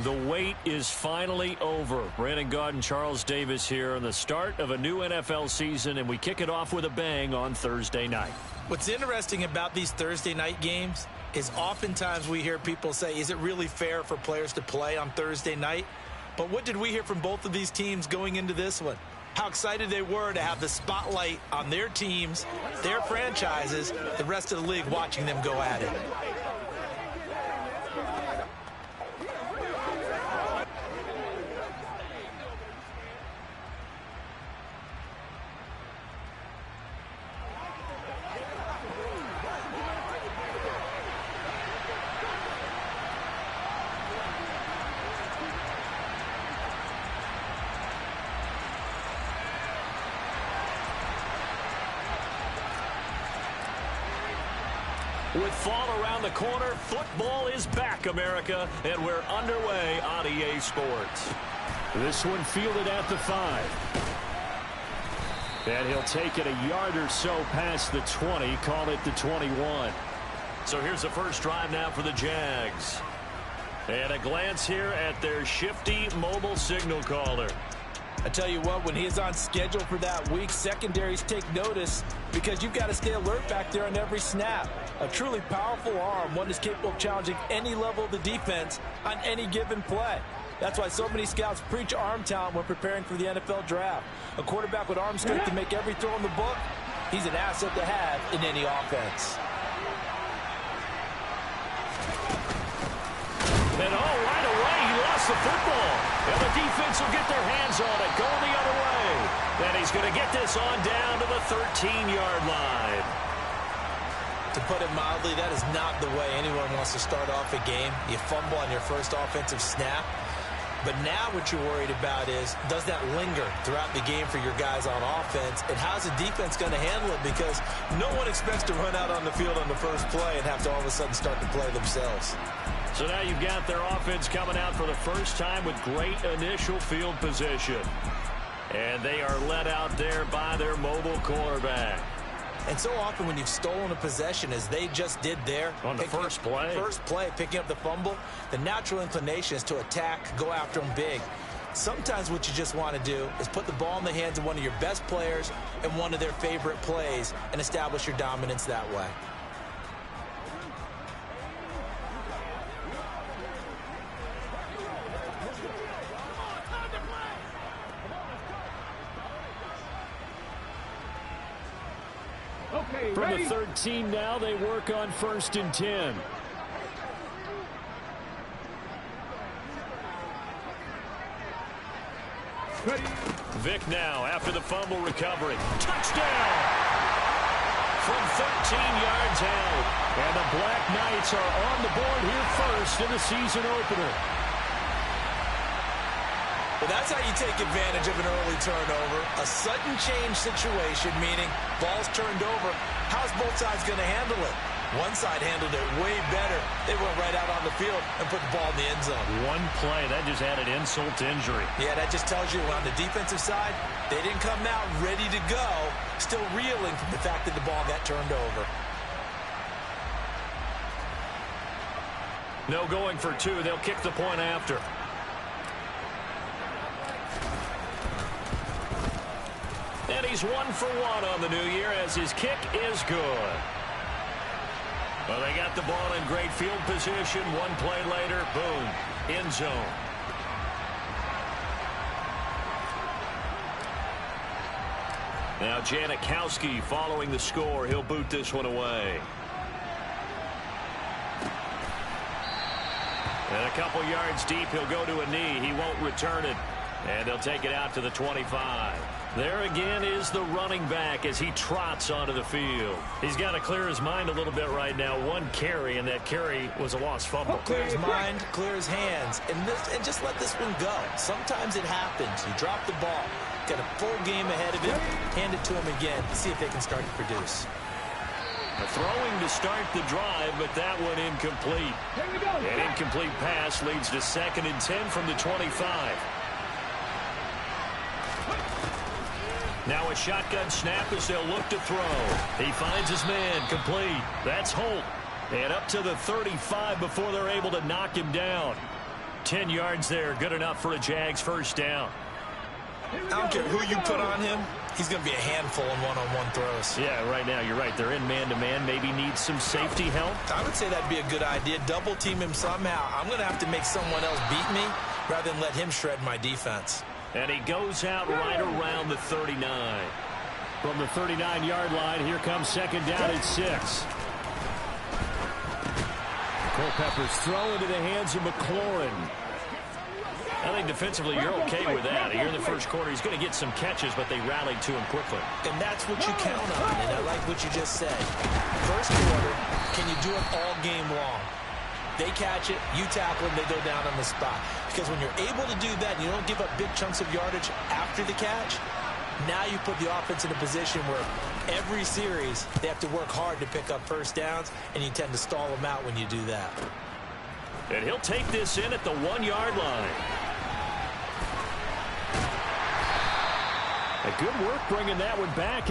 The wait is finally over. Brandon Gaudin and Charles Davis here on the start of a new NFL season, and we kick it off with a bang on Thursday night. What's interesting about these Thursday night games is oftentimes we hear people say, is it really fair for players to play on Thursday night? But what did we hear from both of these teams going into this one? How excited they were to have the spotlight on their teams, their franchises, the rest of the league watching them go at it. With fall around the corner, football is back, America, and we're underway on EA Sports. This one fielded at the 5. And he'll take it a yard or so past the 20, call it the 21. So here's the first drive now for the Jags. And a glance here at their shifty mobile signal caller. I tell you what, when he is on schedule for that week, secondaries take notice because you've got to stay alert back there on every snap. A truly powerful arm, one that's capable of challenging any level of the defense on any given play. That's why so many scouts preach arm talent when preparing for the NFL draft. A quarterback with arm strength to make every throw in the book, he's an asset to have in any offense. And right away, he lost the football. And the defense will get their hands on it, going the other way. And he's going to get this on down to the 13-yard line. To put it mildly, that is not the way anyone wants to start off a game. You fumble on your first offensive snap. But now what you're worried about is, does that linger throughout the game for your guys on offense? And how's the defense going to handle it? Because no one expects to run out on the field on the first play and have to all of a sudden start to play themselves. So now you've got their offense coming out for the first time with great initial field position. And they are led out there by their mobile quarterback. And so often when you've stolen a possession, as they just did there, on the first play, picking up the fumble, the natural inclination is to attack, go after them big. Sometimes what you just want to do is put the ball in the hands of one of your best players and one of their favorite plays and establish your dominance that way. From the 13 now, they work on 1st and 10. Vic now after the fumble recovery. Touchdown! From 13 yards out. And the Black Knights are on the board here first in the season opener. Well, that's how you take advantage of an early turnover. A sudden change situation, meaning ball's turned over. How's both sides going to handle it? One side handled it way better. They went right out on the field and put the ball in the end zone. One play, that just added insult to injury. Yeah, that just tells you on the defensive side, they didn't come out ready to go, still reeling from the fact that the ball got turned over. No going for 2. They'll kick the point after. And he's 1 for 1 on the new year as his kick is good. Well, they got the ball in great field position. One play later, boom, end zone. Now Janikowski following the score. He'll boot this one away. And a couple yards deep, he'll go to a knee. He won't return it. And they'll take it out to the 25. There again is the running back as he trots onto the field. He's got to clear his mind a little bit right now. One carry, and that carry was a lost fumble. Clear his mind, clear his hands, and just let this one go. Sometimes it happens. You drop the ball, got a full game ahead of him, hand it to him again, see if they can start to produce. Throwing to start the drive, but that one incomplete. An incomplete pass leads to 2nd and 10 from the 25. Now a shotgun snap as they'll look to throw. He finds his man, complete. That's Holt. And up to the 35 before they're able to knock him down. 10 yards there. Good enough for a Jags first down. I don't care who you put on him. He's going to be a handful in one-on-one throws. Yeah, right now, you're right. They're in man-to-man. Maybe needs some safety help. I would say that'd be a good idea. Double team him somehow. I'm going to have to make someone else beat me rather than let him shred my defense. And he goes out right around the 39. From the 39-yard line, here comes second down at 6. Culpepper's throw into the hands of McLaurin. I think defensively you're okay with that. Here in the first quarter, he's going to get some catches, but they rallied to him quickly. And that's what you count on, and I like what you just said. First quarter, can you do it all game long? They catch it, you tackle them, they go down on the spot. Because when you're able to do that and you don't give up big chunks of yardage after the catch, now you put the offense in a position where every series they have to work hard to pick up first downs, and you tend to stall them out when you do that. And he'll take this in at the 1-yard line. A good work bringing that one back.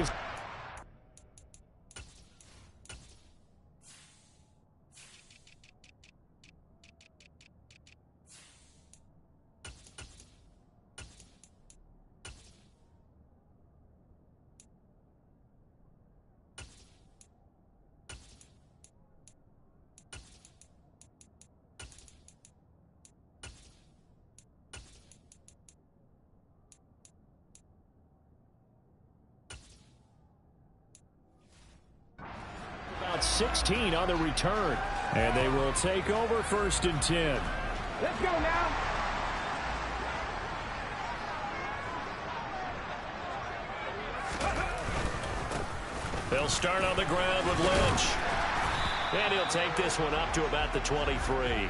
About 16 on the return. And they will take over 1st and 10. Let's go now. They'll start on the ground with Lynch. And he'll take this one up to about the 23.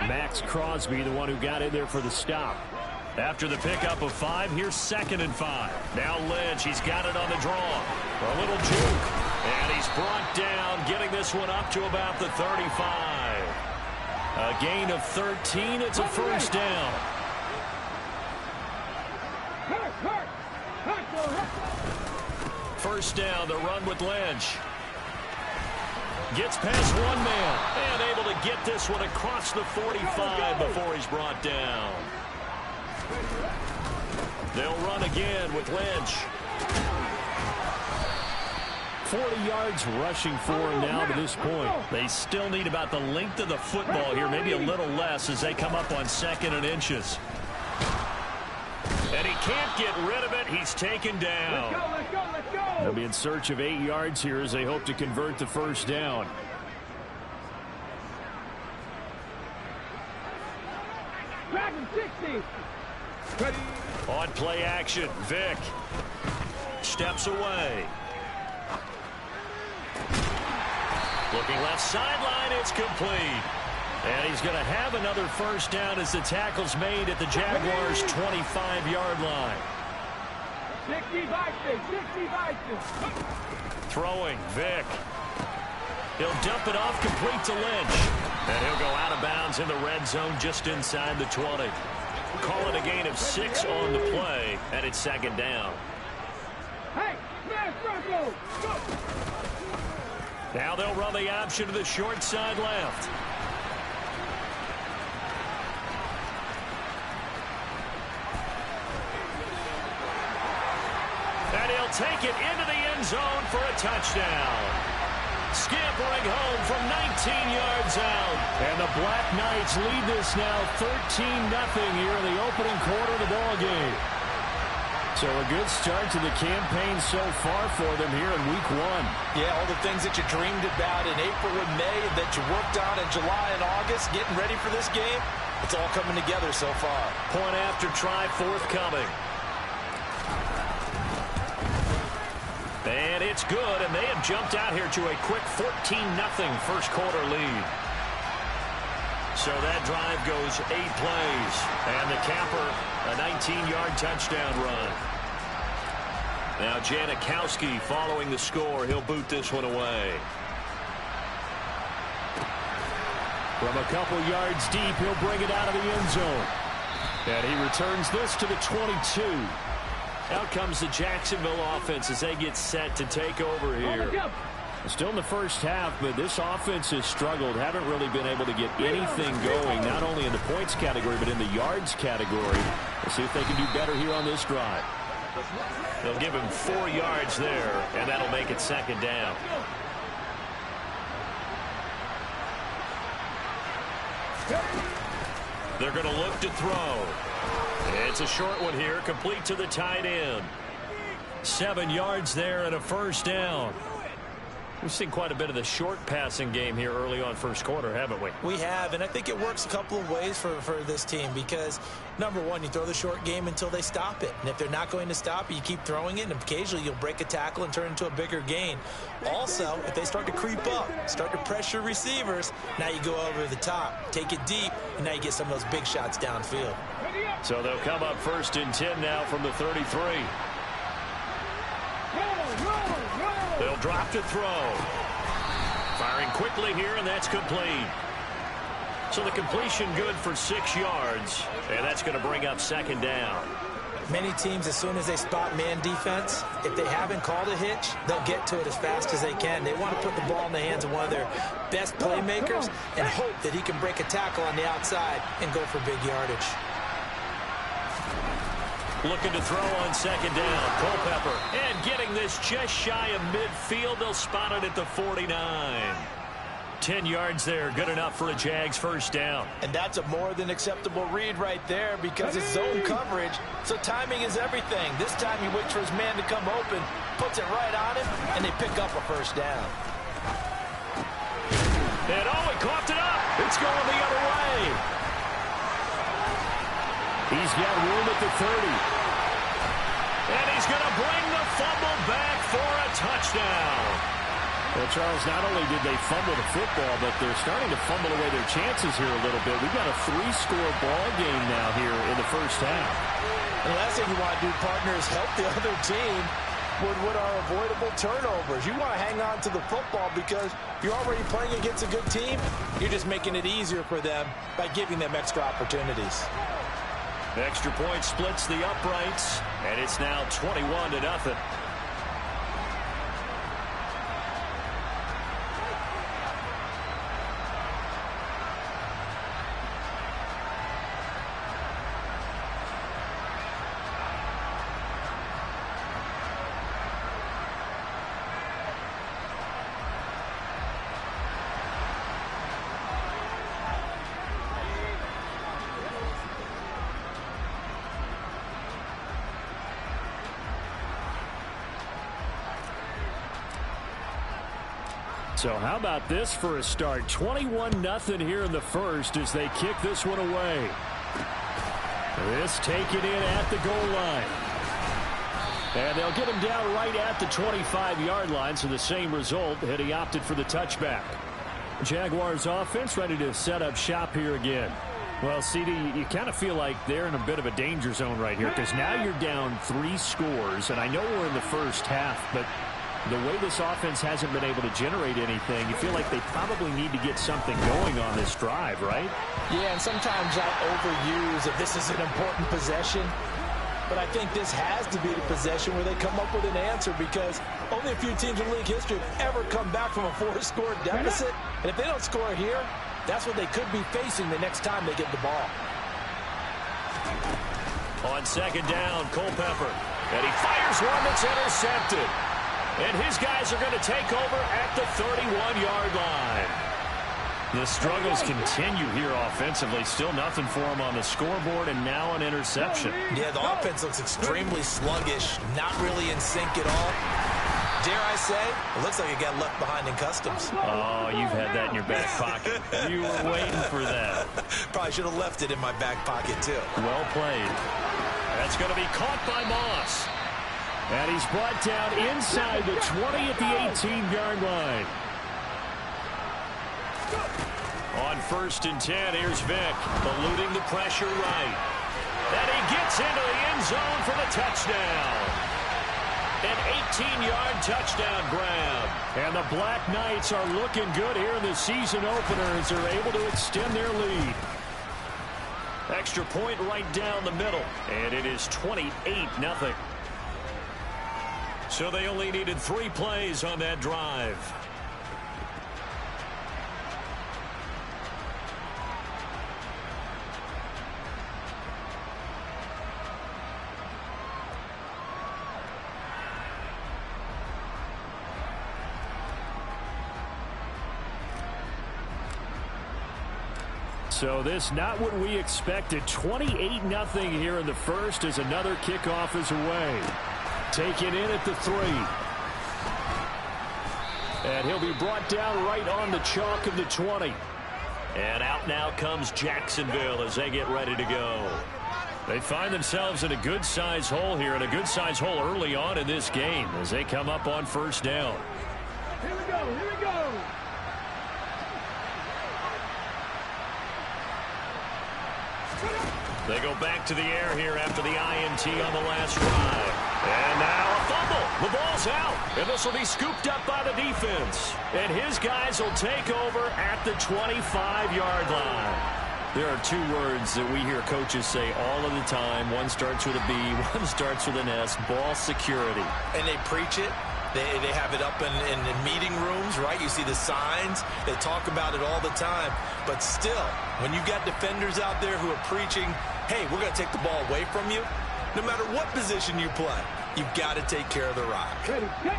Max Crosby, the one who got in there for the stop. After the pickup of 5, here's 2nd and 5. Now Lynch, he's got it on the draw. A little juke. And he's brought down, getting this one up to about the 35. A gain of 13. It's a first down. First down, the run with Lynch. Gets past one man and able to get this one across the 45 before he's brought down. They'll run again with Lynch. 40 yards rushing for him now to this point. They still need about the length of the football here, maybe a little less as they come up on 2nd and inches. And he can't get rid of it. He's taken down. Let's go, let's go. They'll be in search of 8 yards here as they hope to convert the first down. Dragon 60. Ready. On play action, Vick steps away. Looking left sideline, it's complete. And he's going to have another first down as the tackle's made at the Jaguars' 25-yard line. 60 Throwing, Vick. He'll dump it off complete to Lynch. And he'll go out of bounds in the red zone just inside the 20. Call it a gain of 6 on the play, and it's 2nd down. Hey, smash Bronco. Go. Now they'll run the option to the short side left. And he'll take it into the end zone for a touchdown. Scampering home from 19 yards out. And the Black Knights lead this now 13-0 here in the opening quarter of the ball game. So a good start to the campaign so far for them here in week 1. Yeah, all the things that you dreamed about in April and May and that you worked on in July and August, getting ready for this game, it's all coming together so far. Point after try forthcoming. And it's good, and they have jumped out here to a quick 14-0 first quarter lead. So that drive goes 8 plays, and the capper, a 19-yard touchdown run. Now Janikowski following the score. He'll boot this one away. From a couple yards deep, he'll bring it out of the end zone. And he returns this to the 22. Out comes the Jacksonville offense as they get set to take over here. Still in the first half, but this offense has struggled. Haven't really been able to get anything going, not only in the points category, but in the yards category. We'll see if they can do better here on this drive. They'll give him 4 yards there, and that'll make it second down. They're going to look to throw. It's a short one here, complete to the tight end. 7 yards there and a first down. We've seen quite a bit of the short passing game here early on first quarter, haven't we? We have, and I think it works a couple of ways for this team because, number one, you throw the short game until they stop it. And if they're not going to stop it, you keep throwing it, and occasionally you'll break a tackle and turn it into a bigger gain. Also, if they start to creep up, start to pressure receivers, now you go over the top, take it deep, and now you get some of those big shots downfield. So they'll come up 1st and 10 now from the 33. They'll drop to throw. Firing quickly here, and that's complete. So the completion good for 6 yards, and that's going to bring up second down. Many teams, as soon as they spot man defense, if they haven't called a hitch, they'll get to it as fast as they can. They want to put the ball in the hands of one of their best playmakers and hope that he can break a tackle on the outside and go for big yardage. Looking to throw on second down. Culpepper. And getting this just shy of midfield. They'll spot it at the 49. 10 yards there. Good enough for a Jags first down. And that's a more than acceptable read right there because it's zone coverage. So timing is everything. This time he waits for his man to come open, puts it right on him, and they pick up a first down. And he coughed it up. It's going the other way. He's got room at the 30. And he's going to bring the fumble back for a touchdown. Well, Charles, not only did they fumble the football, but they're starting to fumble away their chances here a little bit. We've got a 3-score ball game now here in the first half. And the last thing you want to do, partner, is help the other team with what are avoidable turnovers. You want to hang on to the football because you're already playing against a good team. You're just making it easier for them by giving them extra opportunities. Extra point splits the uprights, and it's now 21-0. So how about this for a start? 21-0 here in the first as they kick this one away. This taken in at the goal line. And they'll get him down right at the 25-yard line, so the same result, and he opted for the touchback. Jaguars offense ready to set up shop here again. Well, CD, you kind of feel like they're in a bit of a danger zone right here because now you're down 3 scores, and I know we're in the first half, but the way this offense hasn't been able to generate anything, you feel like they probably need to get something going on this drive, right? Yeah, and sometimes I overuse if this is an important possession. But I think this has to be the possession where they come up with an answer because only a few teams in league history have ever come back from a 4-score deficit. And if they don't score here, that's what they could be facing the next time they get the ball. On second down, Culpepper. And he fires one that's intercepted. And his guys are going to take over at the 31-yard line. The struggles continue here offensively. Still nothing for him on the scoreboard, and now an interception. Yeah, the offense looks extremely sluggish, not really in sync at all. Dare I say, it looks like it got left behind in customs. Oh, you've had that in your back pocket. You were waiting for that. Probably should have left it in my back pocket, too. Well played. That's going to be caught by Moss. And he's brought down inside the 20 at the 18-yard line. On 1st and 10, here's Vick, eluding the pressure right. And he gets into the end zone for the touchdown. An 18-yard touchdown grab. And the Black Knights are looking good here in the season opener as they're able to extend their lead. Extra point right down the middle. And it is 28-0. So they only needed 3 plays on that drive. So this not what we expected. 28-0 here in the first as another kickoff is away. Taken in at the 3. And he'll be brought down right on the chalk of the 20. And out now comes Jacksonville as they get ready to go. They find themselves in a good-sized hole here, and a good-sized hole early on in this game as they come up on first down. Here we go, here we go. They go back to the air here after the INT on the last drive. And now a fumble. The ball's out. And this will be scooped up by the defense. And his guys will take over at the 25-yard line. There are 2 words that we hear coaches say all of the time. One starts with a B, one starts with an S. Ball security. And they preach it. They have it up in meeting rooms, right? You see the signs. They talk about it all the time. But still, when you got defenders out there who are preaching, hey, we're going to take the ball away from you, no matter what position you play, you've got to take care of the rock. Ready, set.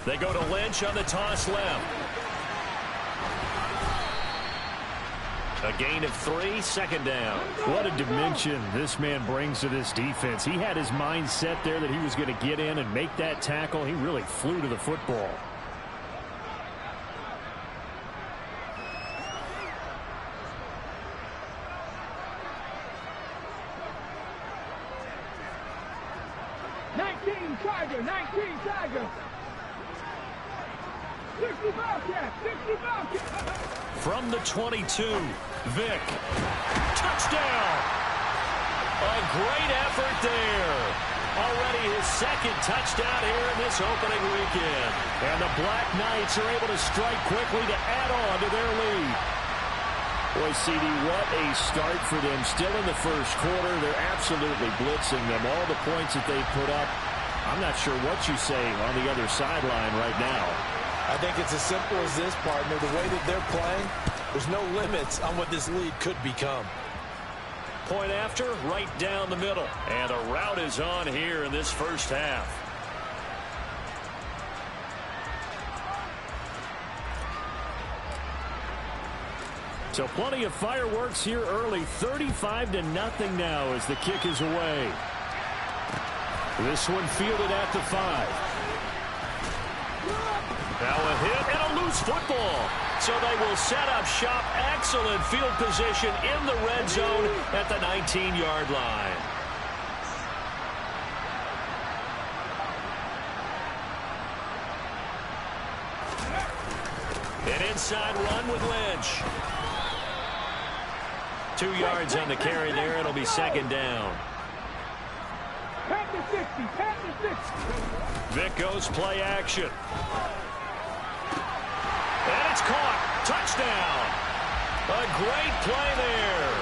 They go to Lynch on the toss left. A gain of 3, second down. What a dimension this man brings to this defense. He had his mind set there that he was going to get in and make that tackle. He really flew to the football. Tiger, 19 Tiger. 60 Bobcat, 60 Bobcat. From the 22, Vick. Touchdown. A great effort there. Already his second touchdown here in this opening weekend. And the Black Knights are able to strike quickly to add on to their lead. Boy, CD, what a start for them. Still in the first quarter, they're absolutely blitzing them. All the points that they put up, I'm not sure what you say on the other sideline right now. I think it's as simple as this, partner. The way that they're playing, there's no limits on what this lead could become. Point after, right down the middle. And a rout is on here in this first half. So plenty of fireworks here early. 35-0 now as the kick is away. This one fielded at the 5. Now a hit and a loose football. So they will set up shop. Excellent field position in the red zone at the 19-yard line. An inside run with Lynch. 2 yards on the carry there. It'll be second down. Pat the 60, pat the 60. Vick goes play action. And it's caught. Touchdown. A great play there.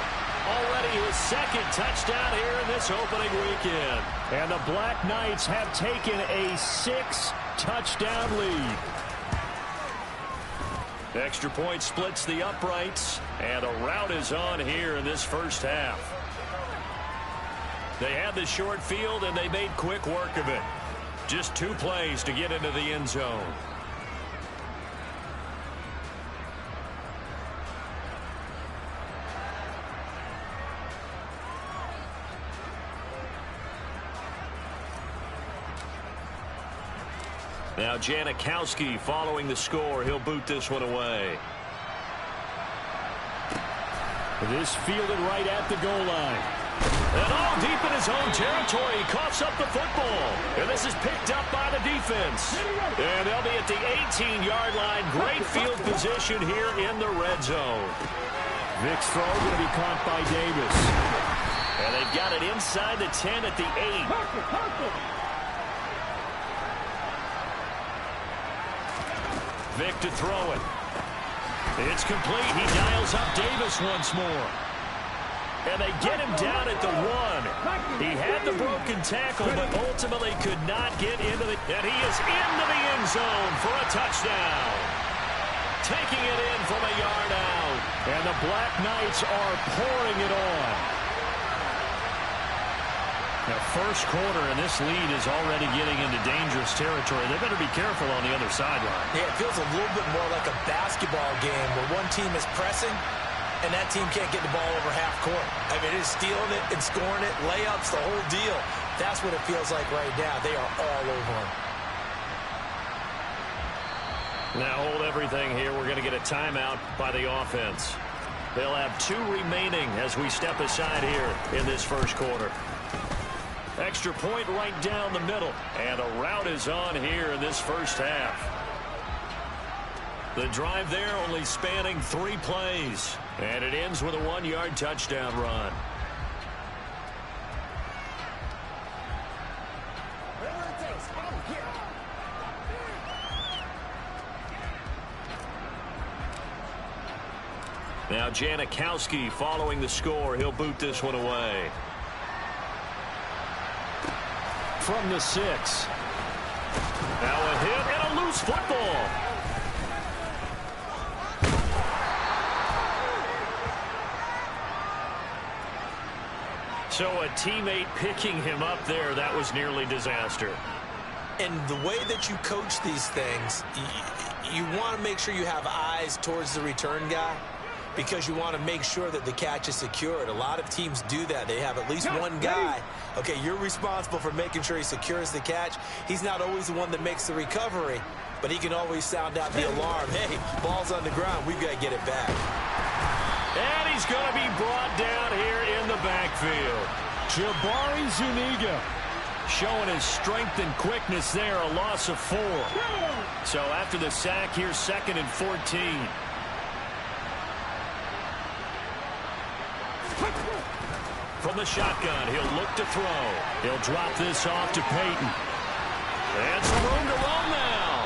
Already his second touchdown here in this opening weekend. And the Black Knights have taken a 6-touchdown lead. Extra point splits the uprights. And a rout is on here in this first half. They had the short field, and they made quick work of it. Just 2 plays to get into the end zone. Now Janikowski following the score. He'll boot this one away. This fielded right at the goal line. And all deep in his own territory. He coughs up the football. And this is picked up by the defense. And they'll be at the 18-yard line. Great field position here in the red zone. Vick's throw going to be caught by Davis. And they've got it inside the 10 at the 8. Vick to throw it. It's complete. He dials up Davis once more. And they get him down at the 1. He had the broken tackle, but ultimately could not get into the... And he is into the end zone for a touchdown. taking it in from a yard out. And the Black Knights are pouring it on. Now, first quarter, and this lead is already getting into dangerous territory. They better be careful on the other sideline. Yeah, it feels a little bit more like a basketball game where one team is pressing and that team can't get the ball over half court. I mean, it is stealing it and scoring it, layups, the whole deal. That's what it feels like right now. They are all over them. Now hold everything here. We're going to get a timeout by the offense. They'll have 2 remaining as we step aside here in this first quarter. Extra point right down the middle. And a rout is on here in this first half. The drive there only spanning 3 plays. And it ends with a 1-yard touchdown run. Now Janikowski following the score. He'll boot this one away. From the 6. Now a hit and a loose football. So a teammate picking him up there, that was nearly disaster. And the way that you coach these things, you want to make sure you have eyes towards the return guy because you want to make sure that the catch is secured. A lot of teams do that. They have at least one guy. Okay, you're responsible for making sure he secures the catch. He's not always the one that makes the recovery, but he can always sound out the alarm. Hey, ball's on the ground. We've got to get it back. And he's going to be brought down here in the backfield. Jabari Zuniga showing his strength and quickness there, a loss of 4. So after the sack, here's 2nd and 14. From the shotgun, he'll look to throw. He'll drop this off to Peyton. And some room to run now.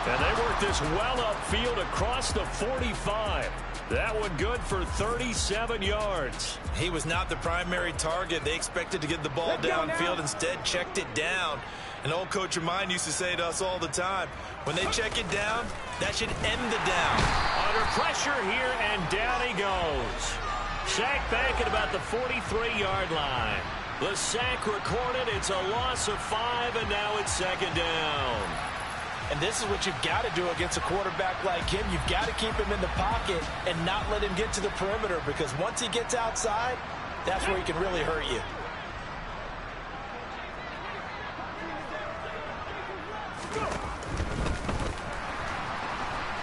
And they work this well upfield across the 45. That one good for 37 yards. He was not the primary target. They expected to get the ball downfield. Instead, checked it down. An old coach of mine used to say to us all the time, when they check it down, that should end the down. Under pressure here, and down he goes. Sack back at about the 43-yard line. The sack recorded. It's a loss of 5, and now it's 2nd down. And this is what you've got to do against a quarterback like him. You've got to keep him in the pocket and not let him get to the perimeter, because once he gets outside, that's where he can really hurt you.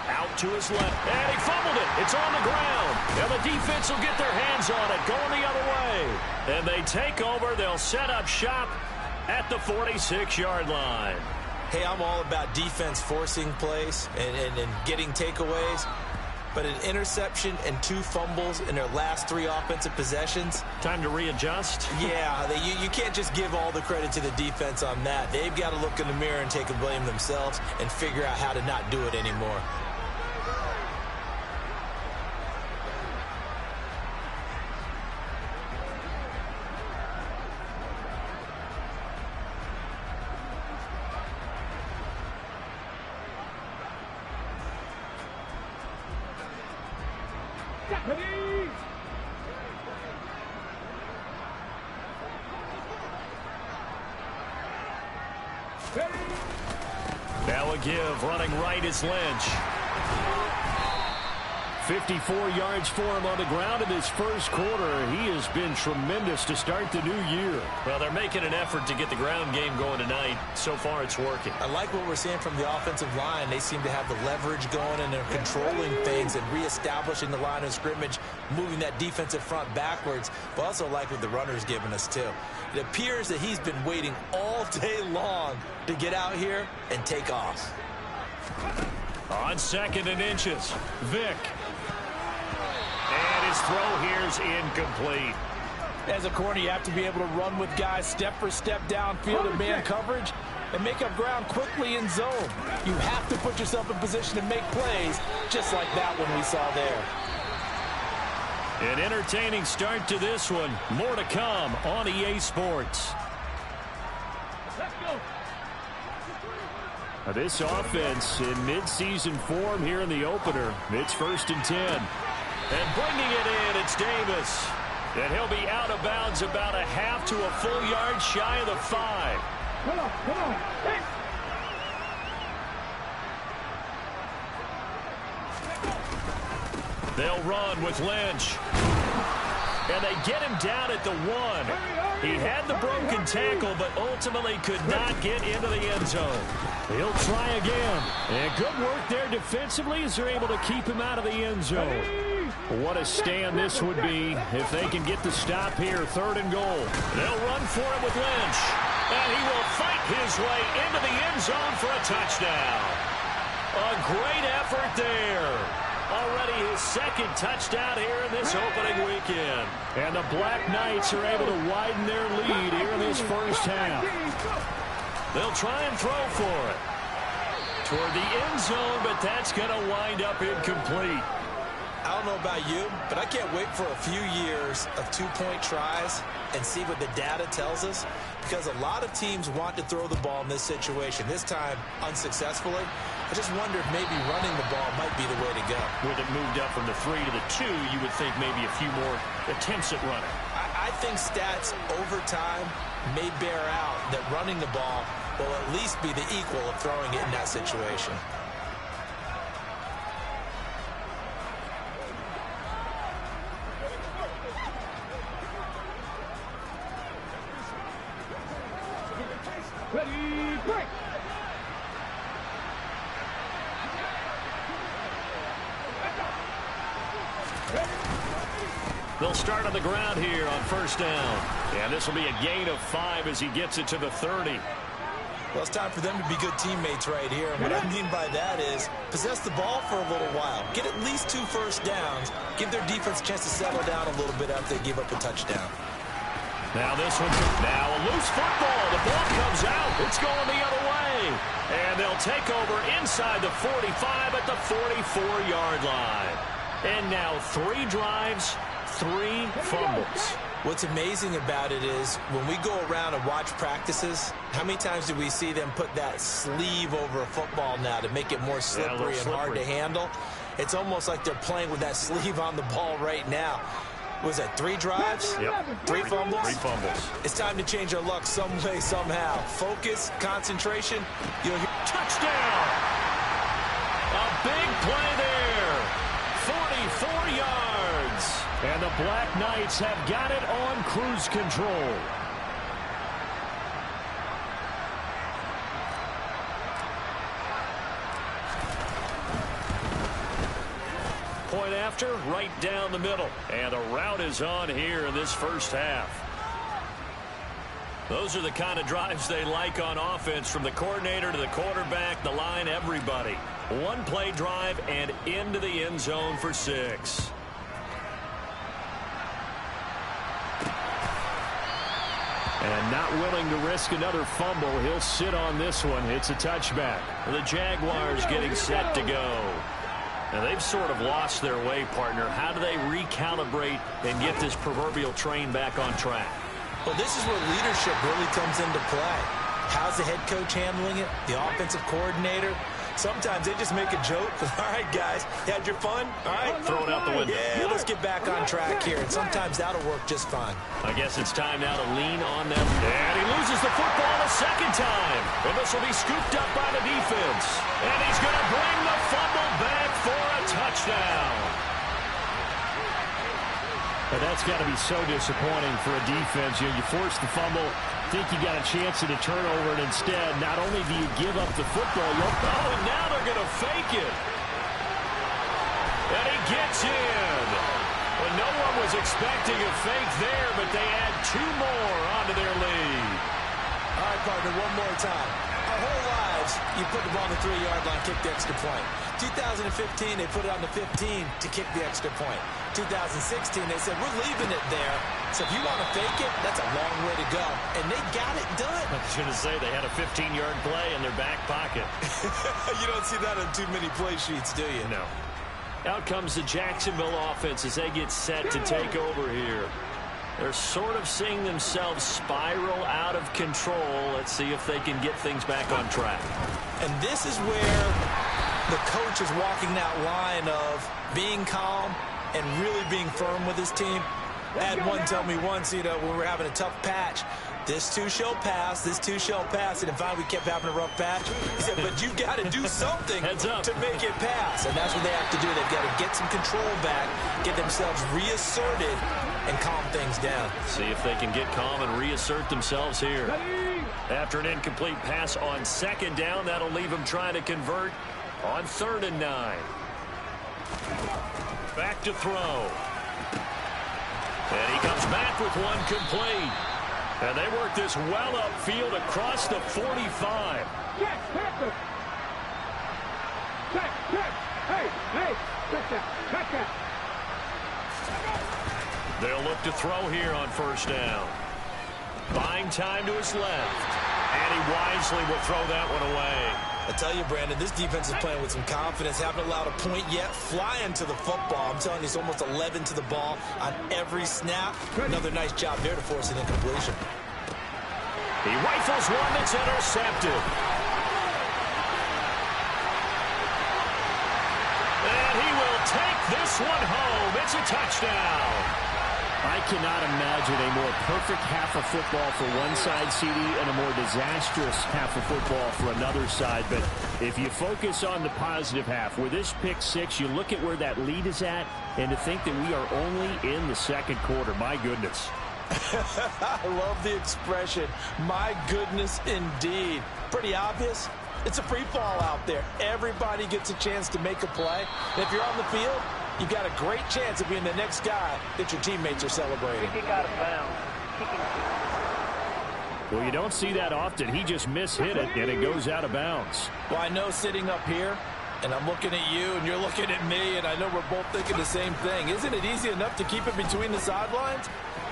Out to his left, and he fumbled it. It's on the ground, and the defense will get their hands on it, going the other way. And they take over. They'll set up shop at the 46-yard line. Hey, I'm all about defense forcing plays and getting takeaways. But an interception and 2 fumbles in their last 3 offensive possessions. Time to readjust? Yeah, you can't just give all the credit to the defense on that. They've got to look in the mirror and take a blame themselves and figure out how to not do it anymore. Now a give, running right is Lynch. 54 yards for him on the ground in his first quarter. He has been tremendous to start the new year. Well, they're making an effort to get the ground game going tonight. So far, it's working. I like what we're seeing from the offensive line. They seem to have the leverage going, and they're controlling things and reestablishing the line of scrimmage, moving that defensive front backwards. But also like what the runner's giving us, too. It appears that he's been waiting all day long to get out here and take off. On 2nd and inches, Vick. And his throw here's incomplete. As a corner, you have to be able to run with guys step for step downfield in man coverage and make up ground quickly in zone. You have to put yourself in position to make plays, just like that one we saw there. An entertaining start to this one. More to come on EA Sports. Let's go. This offense in mid-season form here in the opener. It's 1st and 10. And bringing it in, it's Davis. And he'll be out of bounds about a half to a full yard shy of the 5. Come on, come on. Hey. They'll run with Lynch. And they get him down at the 1. He had the broken tackle, but ultimately could not get into the end zone. He'll try again. And good work there defensively as they're able to keep him out of the end zone. What a stand this would be if they can get the stop here, 3rd and goal. They'll run for it with Lynch. And he will fight his way into the end zone for a touchdown. A great effort there. Already his 2nd touchdown here in this opening weekend. And the Black Knights are able to widen their lead here in this first half. They'll try and throw for it. Toward the end zone, but that's going to wind up incomplete. I don't know about you, but I can't wait for a few years of 2-point tries and see what the data tells us, because a lot of teams want to throw the ball in this situation. This time, unsuccessfully. I just wonder if maybe running the ball might be the way to go. With it moved up from the 3 to the 2, you would think maybe a few more attempts at running. I think stats over time may bear out that running the ball will at least be the equal of throwing it in that situation. Ready, break. They'll start on the ground here on 1st down. And this will be a gain of 5 as he gets it to the 30. Well, it's time for them to be good teammates right here. And what I mean by that is possess the ball for a little while. Get at least 2 first downs. Give their defense a chance to settle down a little bit after they give up a touchdown. Now this one, now a loose football. The ball comes out. It's going the other way. And they'll take over inside the 45 at the 44-yard line. And now 3 drives, 3 fumbles. What's amazing about it is when we go around and watch practices, how many times do we see them put that sleeve over a football now to make it more slippery and hard to handle? It's almost like they're playing with that sleeve on the ball right now. Was that 3 drives? Yep. 3 fumbles? 3 fumbles. It's time to change our luck some way, somehow. Focus, concentration. You'll hear touchdown! A big play there. 44 yards. And the Black Knights have got it on cruise control. Point after, right down the middle. And the route is on here in this first half. Those are the kind of drives they like on offense, from the coordinator to the quarterback, the line, everybody. 1-play drive and into the end zone for 6. And not willing to risk another fumble. He'll sit on this one. It's a touchback. The Jaguars getting set to go. And they've sort of lost their way, partner. How do they recalibrate and get this proverbial train back on track? Well, this is where leadership really comes into play. How's the head coach handling it? The offensive coordinator? Sometimes they just make a joke. All right, guys, you had your fun? All right. Throw it out the window. Yeah, let's get back on track here. And sometimes that'll work just fine. I guess it's time now to lean on them. And he loses the football a second time. And this will be scooped up by the defense. And he's going to bring the fumble back for a touchdown. But that's got to be so disappointing for a defense. You force the fumble, think you got a chance at a turnover, and instead, not only do you give up the football, and now they're going to fake it. And he gets in. Well, no one was expecting a fake there, but they add 2 more onto their lead. All right, partner, one more time. Our whole lives, you put the ball on the 3-yard line, kick the extra point. 2015, they put it on the 15 to kick the extra point. 2016, they said, we're leaving it there. So if you want to fake it, that's a long way to go. And they got it done. I was going to say, they had a 15-yard play in their back pocket. You don't see that on too many play sheets, do you? No. Out comes the Jacksonville offense as they get set to take over here. They're sort of seeing themselves spiral out of control. Let's see if they can get things back on track. And this is where the coach is walking that line of being calm and really being firm with his team. I had one tell me once, when we were having a tough patch, this too shall pass, this too shall pass. And in fact, we kept having a rough patch. He said, but you've got to do something to make it pass. And that's what they have to do. They've got to get some control back, get themselves reasserted, and calm things down. See if they can get calm and reassert themselves here. After an incomplete pass on second down, that'll leave them trying to convert on 3rd and 9. Back to throw. And he comes back with one complete. And they work this well upfield across the 45. Check. Hey, check that. They'll look to throw here on 1st down. Buying time to his left. And he wisely will throw that one away. I tell you, Brandon, this defense is playing with some confidence. Haven't allowed a point yet. Flying to the football. I'm telling you, it's almost 11 to the ball on every snap. Another nice job there to force an incompletion. He rifles one that's intercepted. And he will take this one home. It's a touchdown. I cannot imagine a more perfect half of football for one side, CD, and a more disastrous half of football for another side. But if you focus on the positive half, with this pick six, you look at where that lead is at, and to think that we are only in the second quarter. My goodness. I love the expression. My goodness, indeed. Pretty obvious. It's a free fall out there. Everybody gets a chance to make a play. And if you're on the field, you've got a great chance of being the next guy that your teammates are celebrating. Kick out of bounds. Well, you don't see that often. He just mishit it, and it goes out of bounds. Well, I know sitting up here, and I'm looking at you, and you're looking at me, and I know we're both thinking the same thing. Isn't it easy enough to keep it between the sidelines?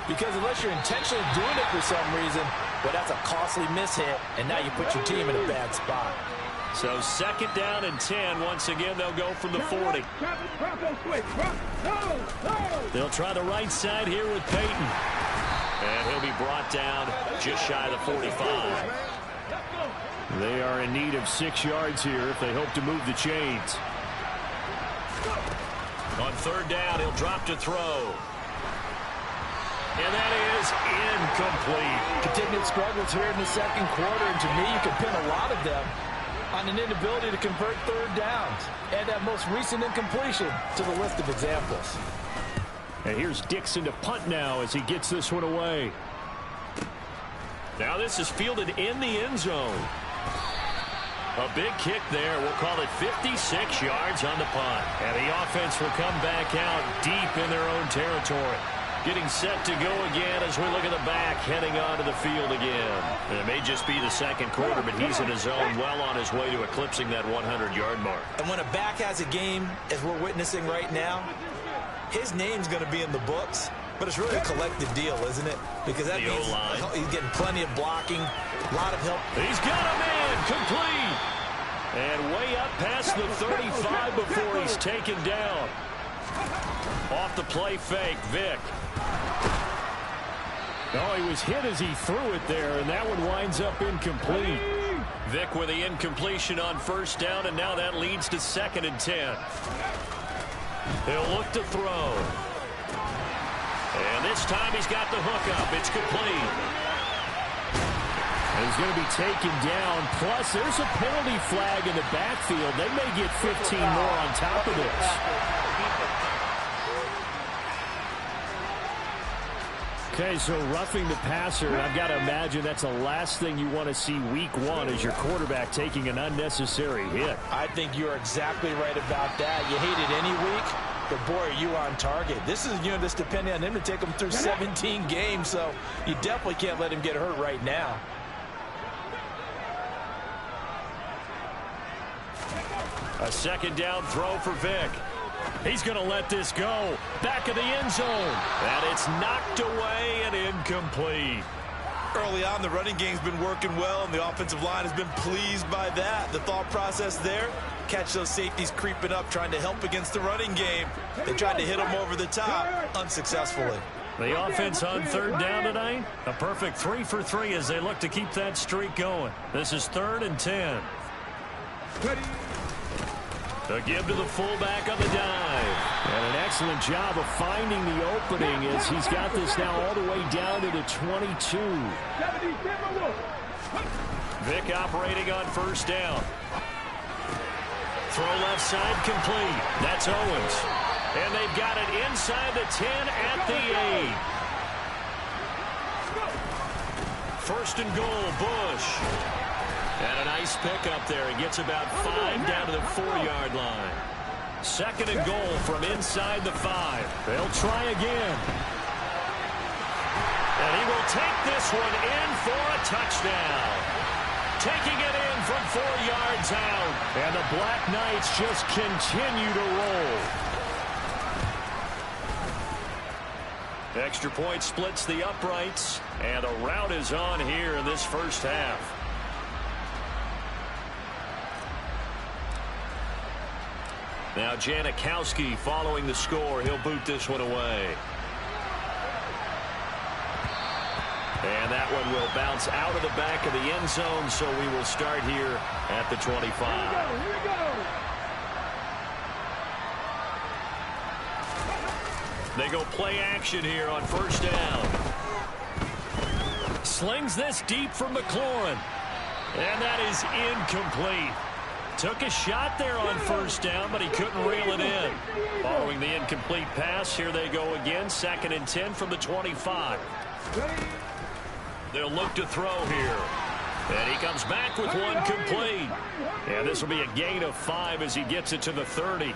Because unless you're intentionally doing it for some reason, well, that's a costly mishit, and now you put your team in a bad spot. So 2nd down and 10. Once again, they'll go from the 40. They'll try the right side here with Peyton. And he'll be brought down just shy of the 45. They are in need of 6 yards here if they hope to move the chains. On 3rd down, he'll drop to throw. And that is incomplete. Continued struggles here in the second quarter, and to me, you can pin a lot of them on an inability to convert 3rd downs. Add that most recent incompletion to the list of examples. And here's Dixon to punt now as he gets this one away. Now this is fielded in the end zone. A big kick there. We'll call it 56 yards on the punt. And the offense will come back out deep in their own territory. Getting set to go again as we look at the back, heading onto the field again. And it may just be the second quarter, but he's in his zone, well on his way to eclipsing that 100-yard mark. And when a back has a game, as we're witnessing right now, his name's going to be in the books, but it's really a collective deal, isn't it? Because that means he's getting plenty of blocking, a lot of help. He's got a man, complete. And way up past the 35 before he's taken down. Off the play fake, Vick. Oh, he was hit as he threw it there, and that one winds up incomplete. Vick with the incompletion on 1st down, and now that leads to 2nd and 10. He'll look to throw. And this time he's got the hook up. It's complete. And he's going to be taken down. Plus, there's a penalty flag in the backfield. They may get 15 more on top of this. Okay, so roughing the passer, I've got to imagine that's the last thing you want to see week one as your quarterback taking an unnecessary hit. I think you're exactly right about that. You hate it any week, but boy, are you on target. This is, just depending on him to take him through 17 games, so you definitely can't let him get hurt right now. A 2nd down throw for Vick. He's going to let this go. Back of the end zone. And it's knocked away and incomplete. Early on, the running game's been working well, and the offensive line has been pleased by that. The thought process there, catch those safeties creeping up, trying to help against the running game. They tried to hit them over the top, unsuccessfully. The offense on third down tonight, a perfect 3 for 3 as they look to keep that streak going. This is 3rd and 10. A give to the fullback on the dive. And an excellent job of finding the opening as he's got this now all the way down to the 22. Vick operating on first down. Throw left side complete. That's Owens. And they've got it inside the 10 at the 8. First and goal, Bush. And a nice pickup there. He gets about 5 down to the 4-yard line. Second and goal from inside the 5. They'll try again. And he will take this one in for a touchdown. Taking it in from 4 yards out. And the Black Knights just continue to roll. Extra point splits the uprights. And a rout is on here in this first half. Now Janikowski following the score. He'll boot this one away. And that one will bounce out of the back of the end zone, so we will start here at the 25. Here we go. They go play action here on first down. Slings this deep from McLaurin. And that is incomplete. Took a shot there on first down, but he couldn't reel it in. Following the incomplete pass, here they go again. 2nd and 10 from the 25. They'll look to throw here. And he comes back with one complete. And this will be a gain of 5 as he gets it to the 30.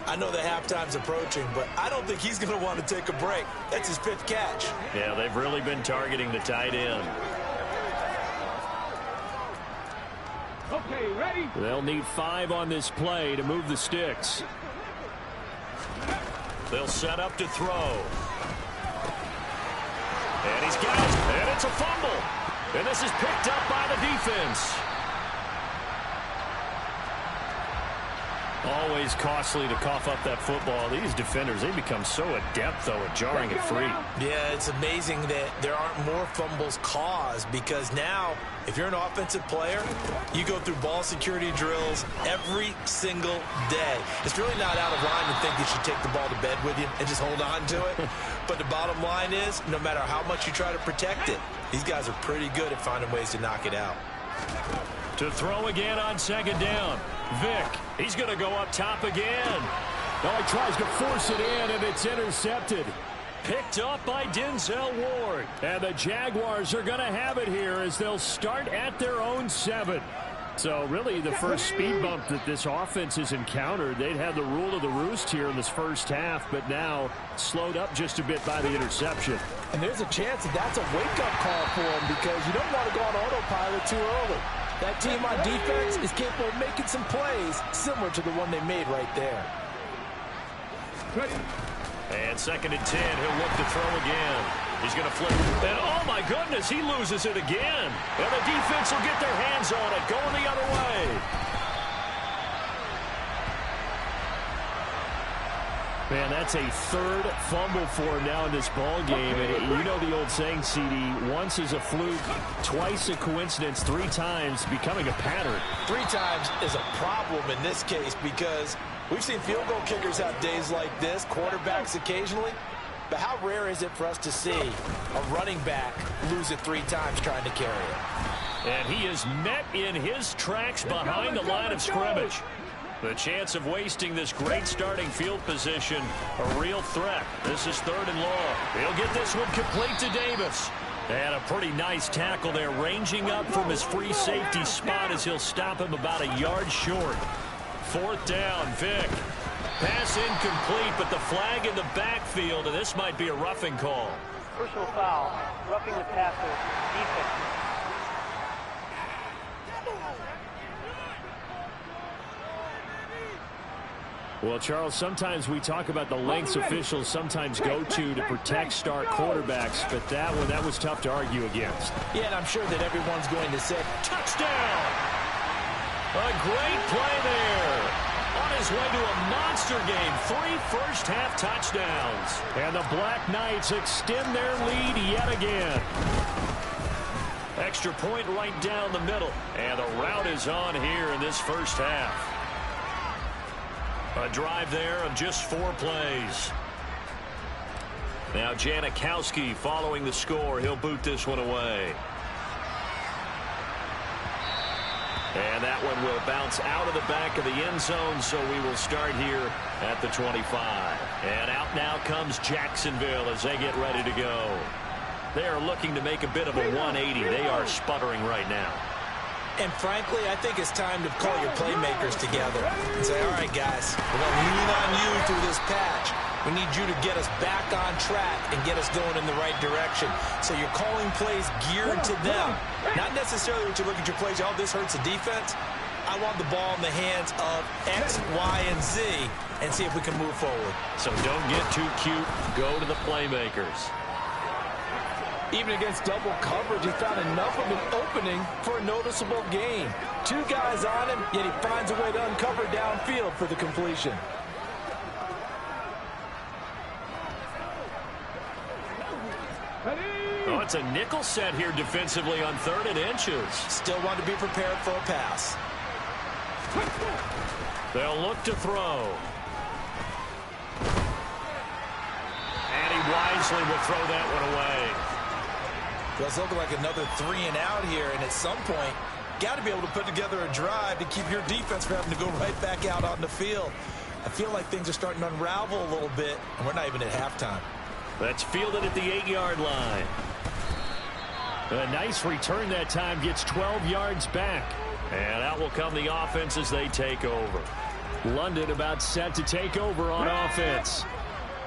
I know the halftime's approaching, but I don't think he's going to want to take a break. That's his 5th catch. Yeah, they've really been targeting the tight end. Okay, ready? They'll need 5 on this play to move the sticks. They'll set up to throw. And he's got it. And it's a fumble. And this is picked up by the defense. Always costly to cough up that football. These defenders, they become so adept, though, at jarring it free. Yeah, it's amazing that there aren't more fumbles caused because now, if you're an offensive player, you go through ball security drills every single day. It's really not out of line to think you should take the ball to bed with you and just hold on to it. But the bottom line is, no matter how much you try to protect it, these guys are pretty good at finding ways to knock it out. To throw again on 2nd down. Vick, he's going to go up top again. Oh, he tries to force it in, and it's intercepted. Picked up by Denzel Ward. And the Jaguars are going to have it here as they'll start at their own 7. So really the first speed bump that this offense has encountered. They'd had the rule of the roost here in this first half, but now slowed up just a bit by the interception. And there's a chance that that's a wake-up call for them because you don't want to go on autopilot too early. That team on defense is capable of making some plays similar to the one they made right there. And 2nd and 10, he'll look to throw again. He's going to flip. And oh my goodness, he loses it again. And the defense will get their hands on it, going the other way. Man, that's a 3rd fumble for him now in this ball game. And you know the old saying, CD, once is a fluke, twice a coincidence, 3 times becoming a pattern. 3 times is a problem in this case because we've seen field goal kickers have days like this, quarterbacks occasionally. But how rare is it for us to see a running back lose it 3 times trying to carry it? And he is met in his tracks behind the line of scrimmage. The chance of wasting this great starting field position, a real threat. This is 3rd and long. He'll get this one complete to Davis. And a pretty nice tackle there, ranging up from his free safety spot as he'll stop him about a yard short. 4th down, Vick. Pass incomplete, but the flag in the backfield, and this might be a roughing call. Personal foul, roughing the passer, defense. Well, Charles, sometimes we talk about the lengths officials sometimes go to protect star quarterbacks, but that one, that was tough to argue against. Yeah, and I'm sure that everyone's going to say, touchdown! A great play there. On his his way to a monster game. 3 first-half touchdowns. And the Black Knights extend their lead yet again. Extra point right down the middle. And the route is on here in this first half. A drive there of just 4 plays. Now Janikowski following the score. He'll boot this one away. And that one will bounce out of the back of the end zone, so we will start here at the 25. And out now comes Jacksonville as they get ready to go. They are looking to make a bit of a 180. They are sputtering right now. And frankly, I think it's time to call your playmakers together and say, all right, guys, we're going to lean on you through this patch. We need you to get us back on track and get us going in the right direction. So you're calling plays geared to them. Not necessarily what you look at your plays, oh, this hurts the defense. I want the ball in the hands of X, Y, and Z and see if we can move forward. So don't get too cute. Go to the playmakers. Even against double coverage, he found enough of an opening for a noticeable gain. 2 guys on him, yet he finds a way to uncover downfield for the completion. Oh, it's a nickel set here defensively on 3rd and inches. Still want to be prepared for a pass. They'll look to throw. And he wisely will throw that one away. Does look like another 3 and out here, and at some point, got to be able to put together a drive to keep your defense from having to go right back out on the field. I feel like things are starting to unravel a little bit, and we're not even at halftime. That's fielded at the 8-yard line. A nice return that time, gets 12 yards back. And out will come the offense as they take over. London about set to take over on offense.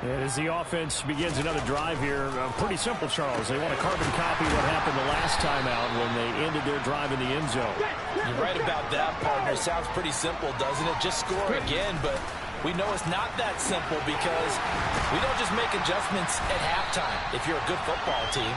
And as the offense begins another drive here, pretty simple, Charles. They want to carbon copy what happened the last time out when they ended their drive in the end zone. You're right about that, partner. Sounds pretty simple, doesn't it? Just score again, but we know it's not that simple because we don't just make adjustments at halftime. If you're a good football team,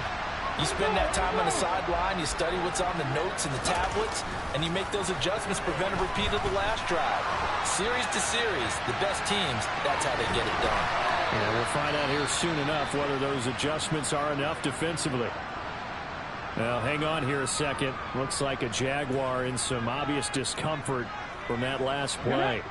you spend that time on the sideline, you study what's on the notes and the tablets, and you make those adjustments, prevent a repeat of the last drive. Series to series, the best teams, that's how they get it done. Yeah, we'll find out here soon enough whether those adjustments are enough defensively. Now, hang on here a second. Looks like a Jaguar in some obvious discomfort from that last play.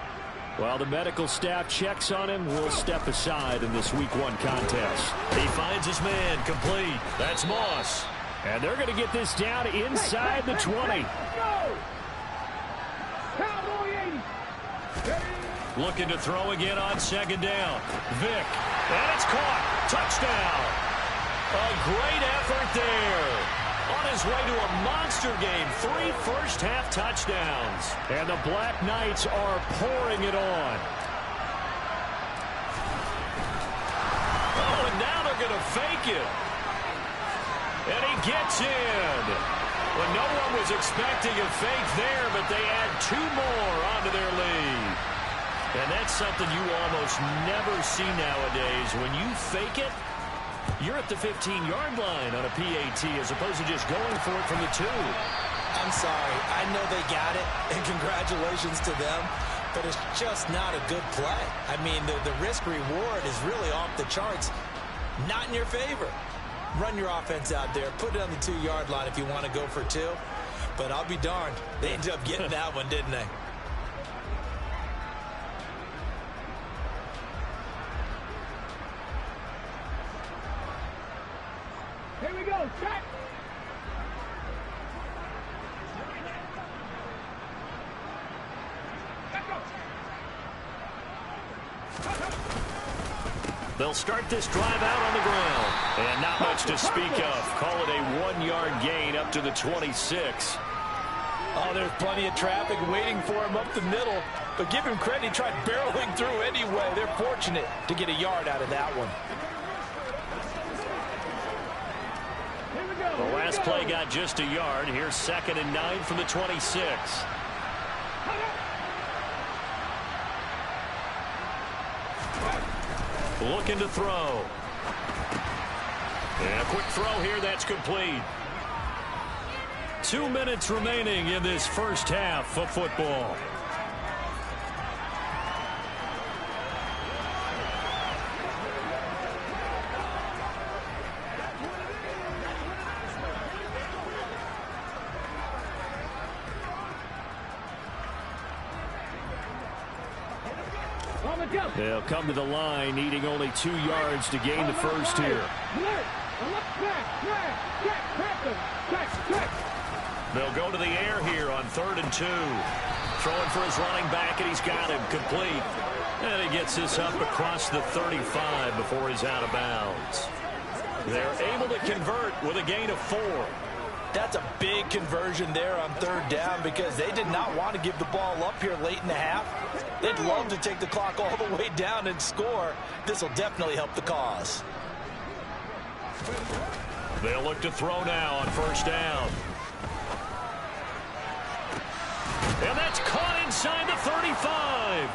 While the medical staff checks on him, we'll step aside in this Week 1 contest. He finds his man complete. That's Moss. And they're going to get this down inside the 20. Looking to throw again on 2nd down. Vick. And it's caught. Touchdown. A great effort there. On his way to a monster game. 3 first-half touchdowns. And the Black Knights are pouring it on. Oh, and now they're going to fake it. And he gets in. Well, no one was expecting a fake there, but they add 2 more onto their lead. And that's something you almost never see nowadays. When you fake it, you're at the 15-yard line on a PAT as opposed to just going for it from the 2. I'm sorry. I know they got it, and congratulations to them, but it's just not a good play. I mean, the risk-reward is really off the charts. Not in your favor. Run your offense out there. Put it on the 2-yard line if you want to go for 2. But I'll be darned. They ended up getting that one, didn't they? Here we go, set. They'll start this drive out on the ground. And not much to speak of. Call it a 1-yard gain up to the 26. Oh, there's plenty of traffic waiting for him up the middle. But give him credit, he tried barreling through anyway. They're fortunate to get a yard out of that one. The last play got just a yard. Here's 2nd and 9 from the 26. Looking to throw. And a quick throw here, that's complete. 2 minutes remaining in this first half of football. They'll come to the line, needing only 2 yards to gain the first here. They'll go to the air here on 3rd and 2. Throwing for his running back, and he's got him complete. And he gets this up across the 35 before he's out of bounds. They're able to convert with a gain of 4. That's a big conversion there on 3rd down because they did not want to give the ball up here late in the half. They'd love to take the clock all the way down and score. This will definitely help the cause. They'll look to throw now on 1st down. And that's caught inside the 35.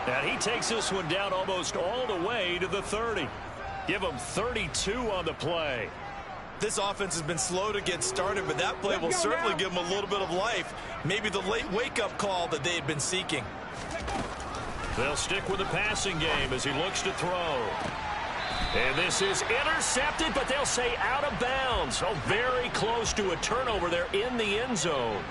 And he takes this one down almost all the way to the 30. Give him 32 on the play. This offense has been slow to get started, but that play will certainly give them a little bit of life. Maybe the late wake-up call that they had been seeking. They'll stick with the passing game as he looks to throw. And this is intercepted, but they'll say out of bounds. So very close to a turnover there in the end zone.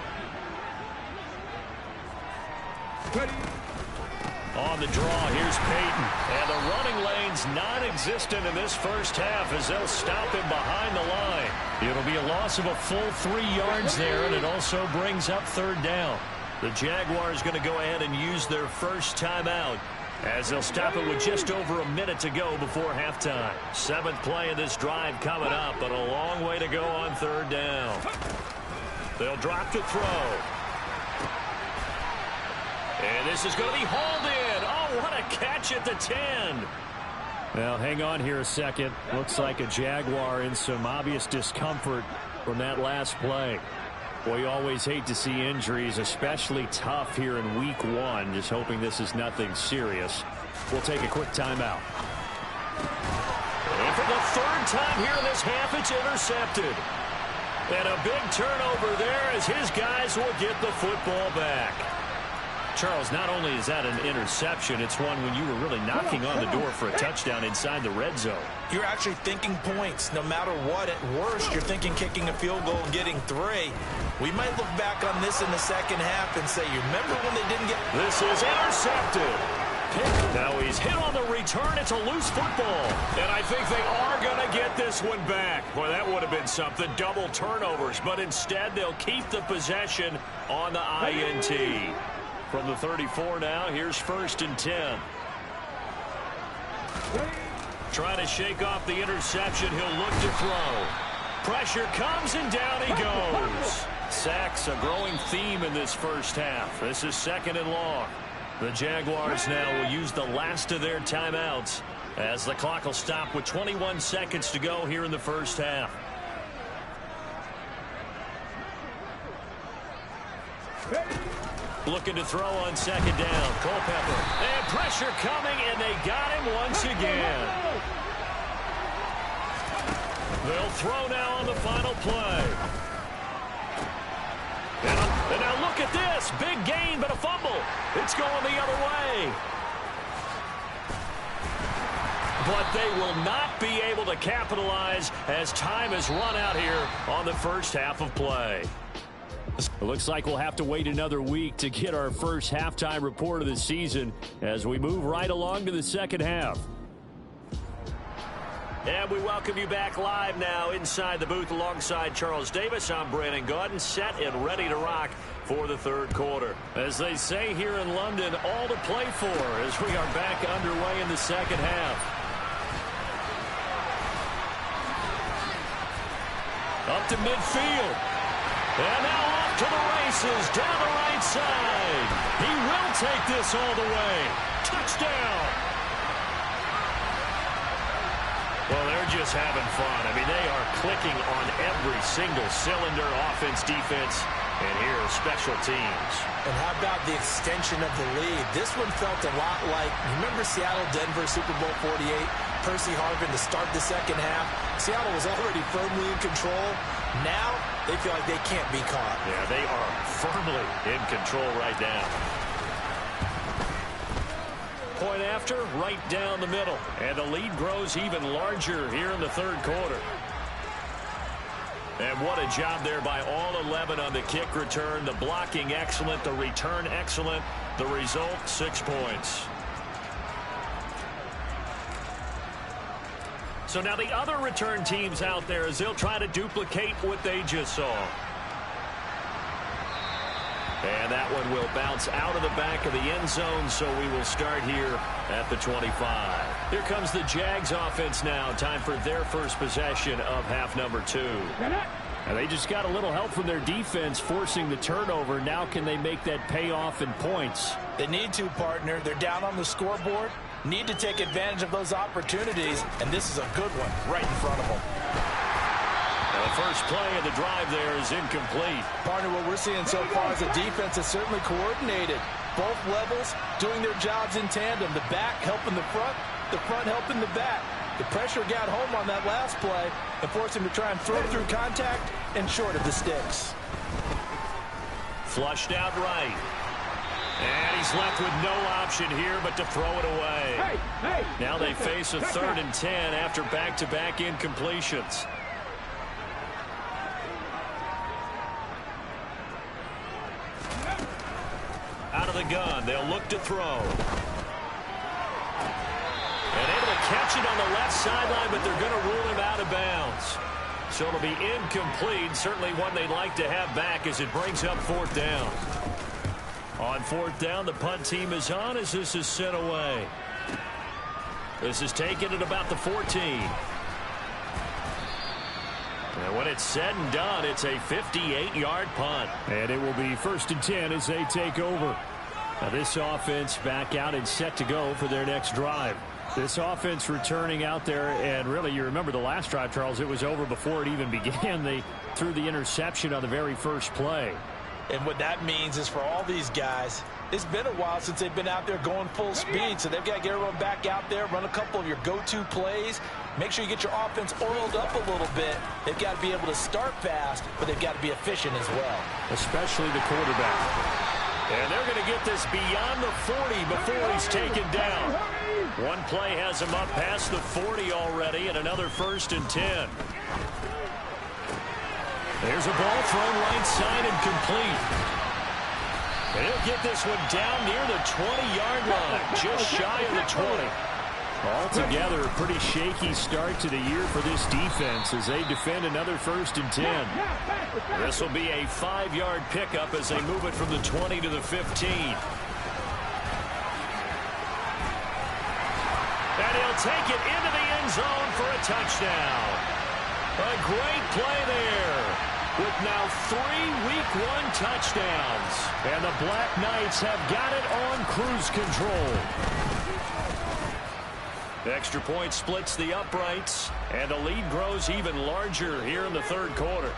On the draw, here's Peyton. And the running lane's non-existent in this first half as they'll stop him behind the line. It'll be a loss of a full 3 yards there, and it also brings up 3rd down. The Jaguars going to go ahead and use their first timeout as they'll stop it with just over a minute to go before halftime. 7th play of this drive coming up, but a long way to go on 3rd down. They'll drop to throw. And this is going to be hauled in. Oh, what a catch at the 10. Well, hang on here a second. Looks like a Jaguar in some obvious discomfort from that last play. Well, you always hate to see injuries, especially tough here in week 1. Just hoping this is nothing serious. We'll take a quick timeout. And for the 3rd time here in this half, it's intercepted. And a big turnover there as his guys will get the football back. Charles, not only is that an interception, it's one when you were really knocking on the door for a touchdown inside the red zone. You're actually thinking points. No matter what, at worst, you're thinking kicking a field goal and getting 3. We might look back on this in the second half and say, you remember when they didn't get... This is intercepted. Now he's hit on the return. It's a loose football. And I think they are going to get this one back. Boy, that would have been something. Double turnovers. But instead, they'll keep the possession on the INT. From the 34 now, here's 1st and 10. Trying to shake off the interception. He'll look to throw. Pressure comes, and down he goes. Sacks, a growing theme in this first half. This is 2nd and long. The Jaguars now will use the last of their timeouts as the clock will stop with 21 seconds to go here in the first half. Looking to throw on 2nd down. Culpepper. And pressure coming, and they got him once again. They'll throw now on the final play. And now look at this. Big gain, but a fumble. It's going the other way. But they will not be able to capitalize as time has run out here on the first half of play. It looks like we'll have to wait another week to get our first halftime report of the season as we move right along to the second half. And we welcome you back live now inside the booth alongside Charles Davis. I'm Brandon Gaudin, set and ready to rock for the 3rd quarter. As they say here in London, all to play for as we are back underway in the second half. Up to midfield. And now off to the races down the right side. He will take this all the way. Touchdown. Well, they're just having fun. I mean, they are clicking on every single cylinder, offense, defense, and here are special teams. And how about the extension of the lead? This one felt a lot like, remember Seattle-Denver Super Bowl 48? Percy Harvin to start the second half. Seattle was already firmly in control. Now they feel like they can't be caught. Yeah, they are firmly in control right now. Point after, right down the middle. And the lead grows even larger here in the 3rd quarter. And what a job there by all 11 on the kick return. The blocking excellent, the return excellent. The result, 6 points. So now the other return teams out there as they'll try to duplicate what they just saw. And that one will bounce out of the back of the end zone, so we will start here at the 25. Here comes the Jags offense now. Time for their first possession of half number 2. And they just got a little help from their defense forcing the turnover. Now can they make that pay off in points? They need to, partner. They're down on the scoreboard. Need to take advantage of those opportunities, and this is a good one right in front of them. The first play of the drive there is incomplete. Partner, what we're seeing so far is the defense is certainly coordinated. Both levels doing their jobs in tandem. The back helping the front helping the back. The pressure got home on that last play and forced him to try and throw through contact and short of the sticks. Flushed out right. And he's left with no option here but to throw it away. Now they face a 3rd and 10 after back-to-back incompletions. Out of the gun, they'll look to throw. And able to catch it on the left sideline, but they're going to rule him out of bounds. So it'll be incomplete, certainly one they'd like to have back as it brings up 4th down. On 4th down, the punt team is on as this is sent away. This is taken at about the 14. And when it's said and done, it's a 58-yard punt. And it will be 1st and 10 as they take over. Now this offense back out and set to go for their next drive. This offense returning out there, and really you remember the last drive, Charles, it was over before it even began. They threw the interception on the very first play. And what that means is for all these guys, it's been a while since they've been out there going full speed, so they've got to get everyone back out there, run a couple of your go-to plays, make sure you get your offense oiled up a little bit. They've got to be able to start fast, but they've got to be efficient as well. Especially the quarterback. And they're going to get this beyond the 40 before he's taken down. One play has him up past the 40 already, and another 1st and 10. There's a ball thrown right side and complete. And he'll get this one down near the 20-yard line, just shy of the 20. Altogether, a pretty shaky start to the year for this defense as they defend another 1st and 10. This will be a 5-yard pickup as they move it from the 20 to the 15. And he'll take it into the end zone for a touchdown. A great play there with now 3 Week 1 touchdowns. And the Black Knights have got it on cruise control. Extra point splits the uprights, and the lead grows even larger here in the 3rd quarter.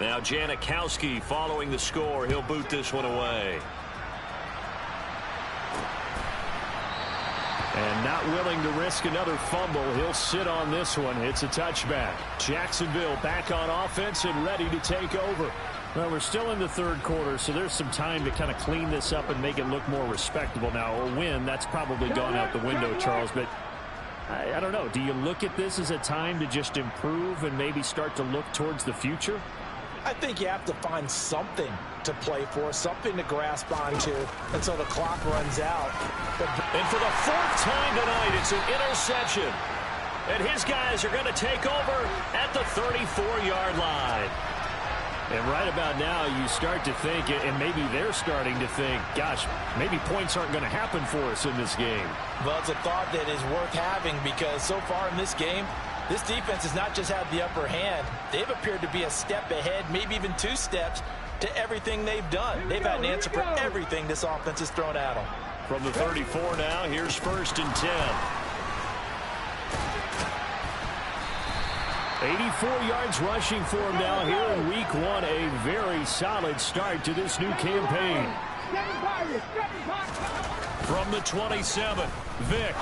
Now Janikowski following the score. He'll boot this one away. And not willing to risk another fumble. He'll sit on this one. It's a touchback. Jacksonville back on offense and ready to take over. Well, we're still in the 3rd quarter, so there's some time to kind of clean this up and make it look more respectable. Now, a win, that's probably gone out the window, Charles, but I don't know. Do you look at this as a time to just improve and maybe start to look towards the future? I think you have to find something to play for, something to grasp onto until the clock runs out. And for the 4th time tonight, it's an interception. And his guys are going to take over at the 34-yard line. And right about now, you start to think, and maybe they're starting to think, gosh, maybe points aren't going to happen for us in this game. Well, it's a thought that is worth having because so far in this game, this defense has not just had the upper hand. They've appeared to be a step ahead, maybe even 2 steps to everything they've done. They've had an answer for everything this offense has thrown at them. From the 34 now, here's 1st and 10. 84 yards rushing for him now here in week 1. A very solid start to this new campaign. From the 27, Vick.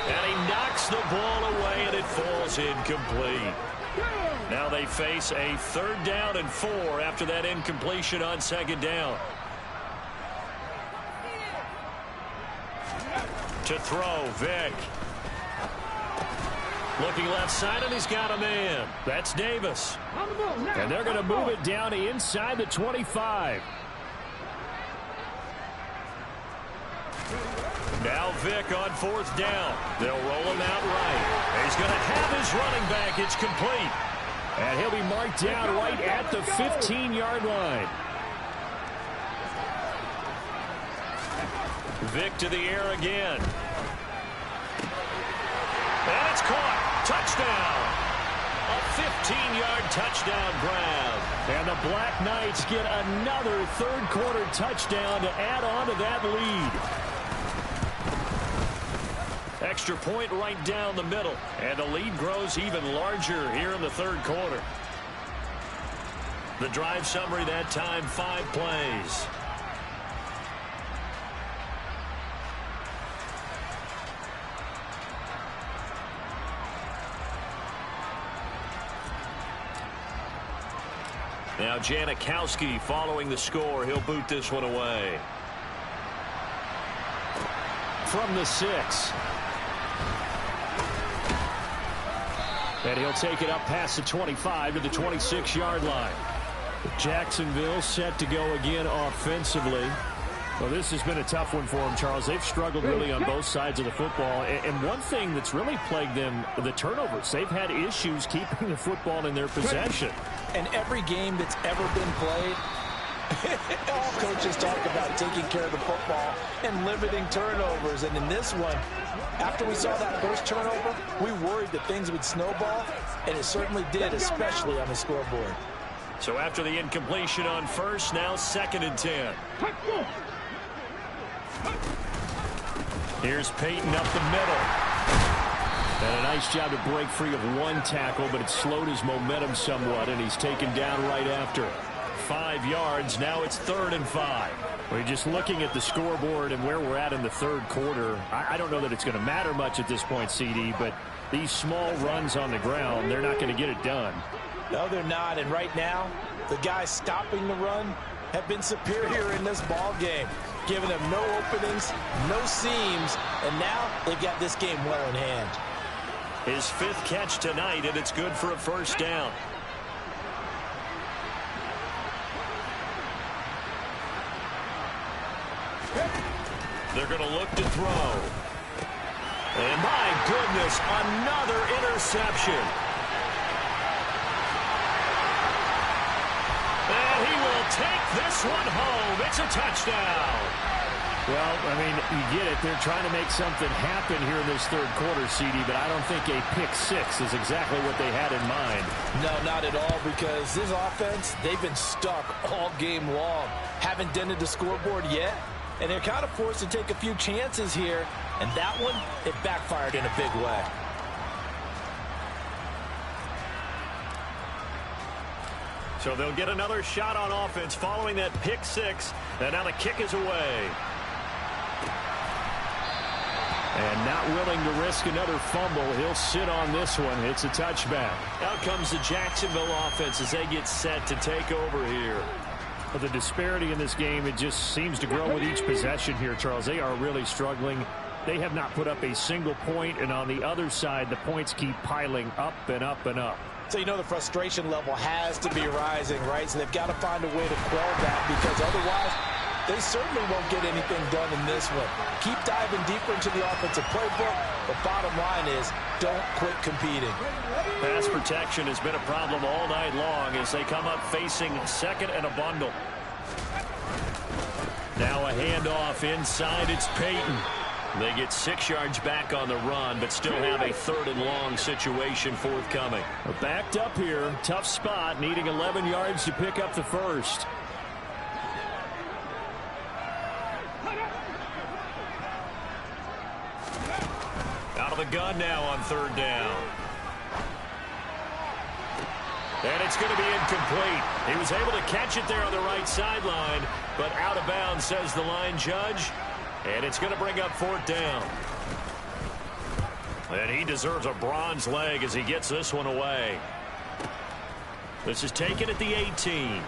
And he knocks the ball away, and it falls incomplete. Now they face a 3rd down and 4 after that incompletion on 2nd down. To throw, Vick. Looking left side, and he's got a man. That's Davis. And they're going to move it down inside the 25. Now Vick on 4th down. They'll roll him out right. He's going to have his running back. It's complete. And he'll be marked down right at the 15-yard line. Vick to the air again. And it's caught. Touchdown. A 15-yard touchdown grab. And the Black Knights get another 3rd quarter touchdown to add on to that lead. Extra point right down the middle. And the lead grows even larger here in the 3rd quarter. The drive summary that time, 5 plays. Now Janikowski following the score. He'll boot this one away. From the 6. And he'll take it up past the 25 to the 26-yard line. Jacksonville set to go again offensively. Well, this has been a tough one for them, Charles. They've struggled really on both sides of the football. And one thing that's really plagued them, the turnovers. They've had issues keeping the football in their possession. And every game that's ever been played, all coaches talk about taking care of the football and limiting turnovers. And in this one, after we saw that first turnover, we worried that things would snowball, and it certainly did, especially on the scoreboard. So after the incompletion on 1st, now 2nd and 10. Here's Peyton up the middle. And a nice job to break free of one tackle, but it slowed his momentum somewhat, and he's taken down right after it. 5 yards. Now it's 3rd and 5. We're just looking at the scoreboard and where we're at in the 3rd quarter. I don't know that it's going to matter much at this point, CD, but these small runs on the ground, they're not going to get it done. No, they're not. And right now, the guys stopping the run have been superior in this ball game, giving them no openings, no seams, and now they've got this game well in hand. His 5th catch tonight, and it's good for a 1st down. They're going to look to throw. And my goodness, another interception. And he will take this one home. It's a touchdown. Well, I mean, you get it. They're trying to make something happen here in this 3rd quarter, CD, but I don't think a pick 6 is exactly what they had in mind. No, not at all, because this offense, they've been stuck all game long. Haven't dented the scoreboard yet, and they're kind of forced to take a few chances here, and that one, it backfired in a big way. So they'll get another shot on offense following that pick 6, and now the kick is away. And not willing to risk another fumble. He'll sit on this one. It's a touchback. Out comes the Jacksonville offense as they get set to take over here. Well, the disparity in this game, it just seems to grow with each possession here, Charles. They are really struggling. They have not put up a single point, and on the other side, the points keep piling up and up and up. So you know the frustration level has to be rising, right? So they've got to find a way to quell that, because otherwise they certainly won't get anything done in this one. Keep diving deeper into the offensive playbook, but bottom line is don't quit competing. Pass protection has been a problem all night long as they come up facing 2nd and a bundle. Now a handoff inside. It's Peyton. They get 6 yards back on the run, but still have a 3rd and long situation forthcoming. Backed up here. Tough spot, needing 11 yards to pick up the 1st. Out of the gun now on third down. And it's going to be incomplete. He was able to catch it there on the right sideline, but out of bounds, says the line judge. And it's going to bring up fourth down. And he deserves a bronze leg as he gets this one away. This is taken at the 18.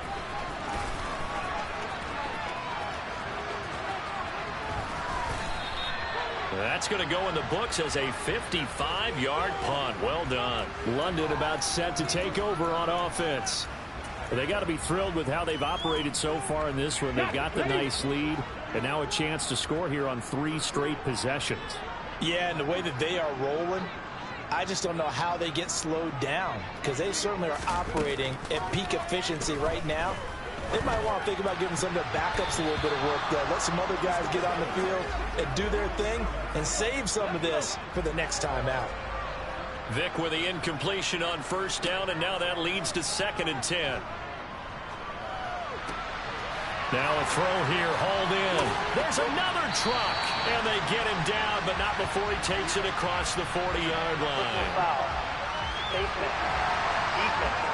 That's going to go in the books as a 55-yard punt. Well done. London about set to take over on offense. They got to be thrilled with how they've operated so far in this one. They've got the nice lead, and now a chance to score here on 3 straight possessions. Yeah, and the way that they are rolling, I just don't know how they get slowed down, because they certainly are operating at peak efficiency right now. They might want to think about giving some of their backups a little bit of work, though. Let some other guys get on the field and do their thing and save some of this for the next time out. Vic with the incompletion on first down, and now that leads to 2nd and 10. Now a throw here, hauled in. There's another truck, and they get him down, but not before he takes it across the 40-yard line. Foul. Basement. Defense.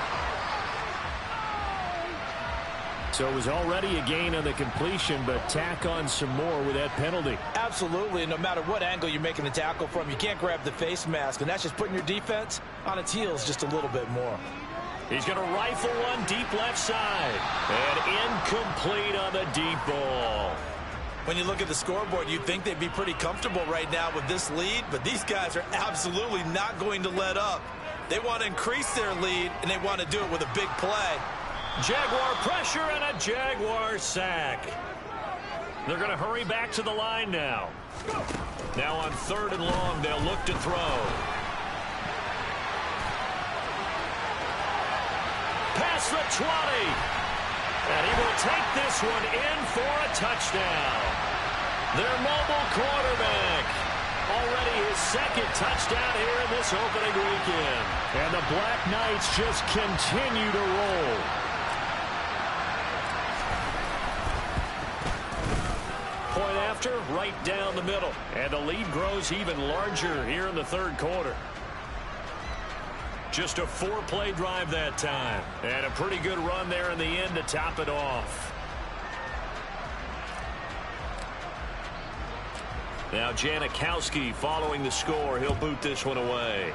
So it was already a gain on the completion, but tack on some more with that penalty. Absolutely, and no matter what angle you're making the tackle from, you can't grab the face mask, and that's just putting your defense on its heels just a little bit more. He's going to rifle one deep left side, and incomplete on the deep ball. When you look at the scoreboard, you'd think they'd be pretty comfortable right now with this lead, but these guys are absolutely not going to let up. They want to increase their lead, and they want to do it with a big play. Jaguar pressure and a Jaguar sack. They're going to hurry back to the line now. Now on 3rd and long, they'll look to throw. Past the 20. And he will take this one in for a touchdown. Their mobile quarterback. Already his 2nd touchdown here in this opening weekend. And the Black Knights just continue to roll. Point after, right down the middle. And the lead grows even larger here in the 3rd quarter. Just a 4-play drive that time. And a pretty good run there in the end to top it off. Now Janikowski following the score. He'll boot this one away.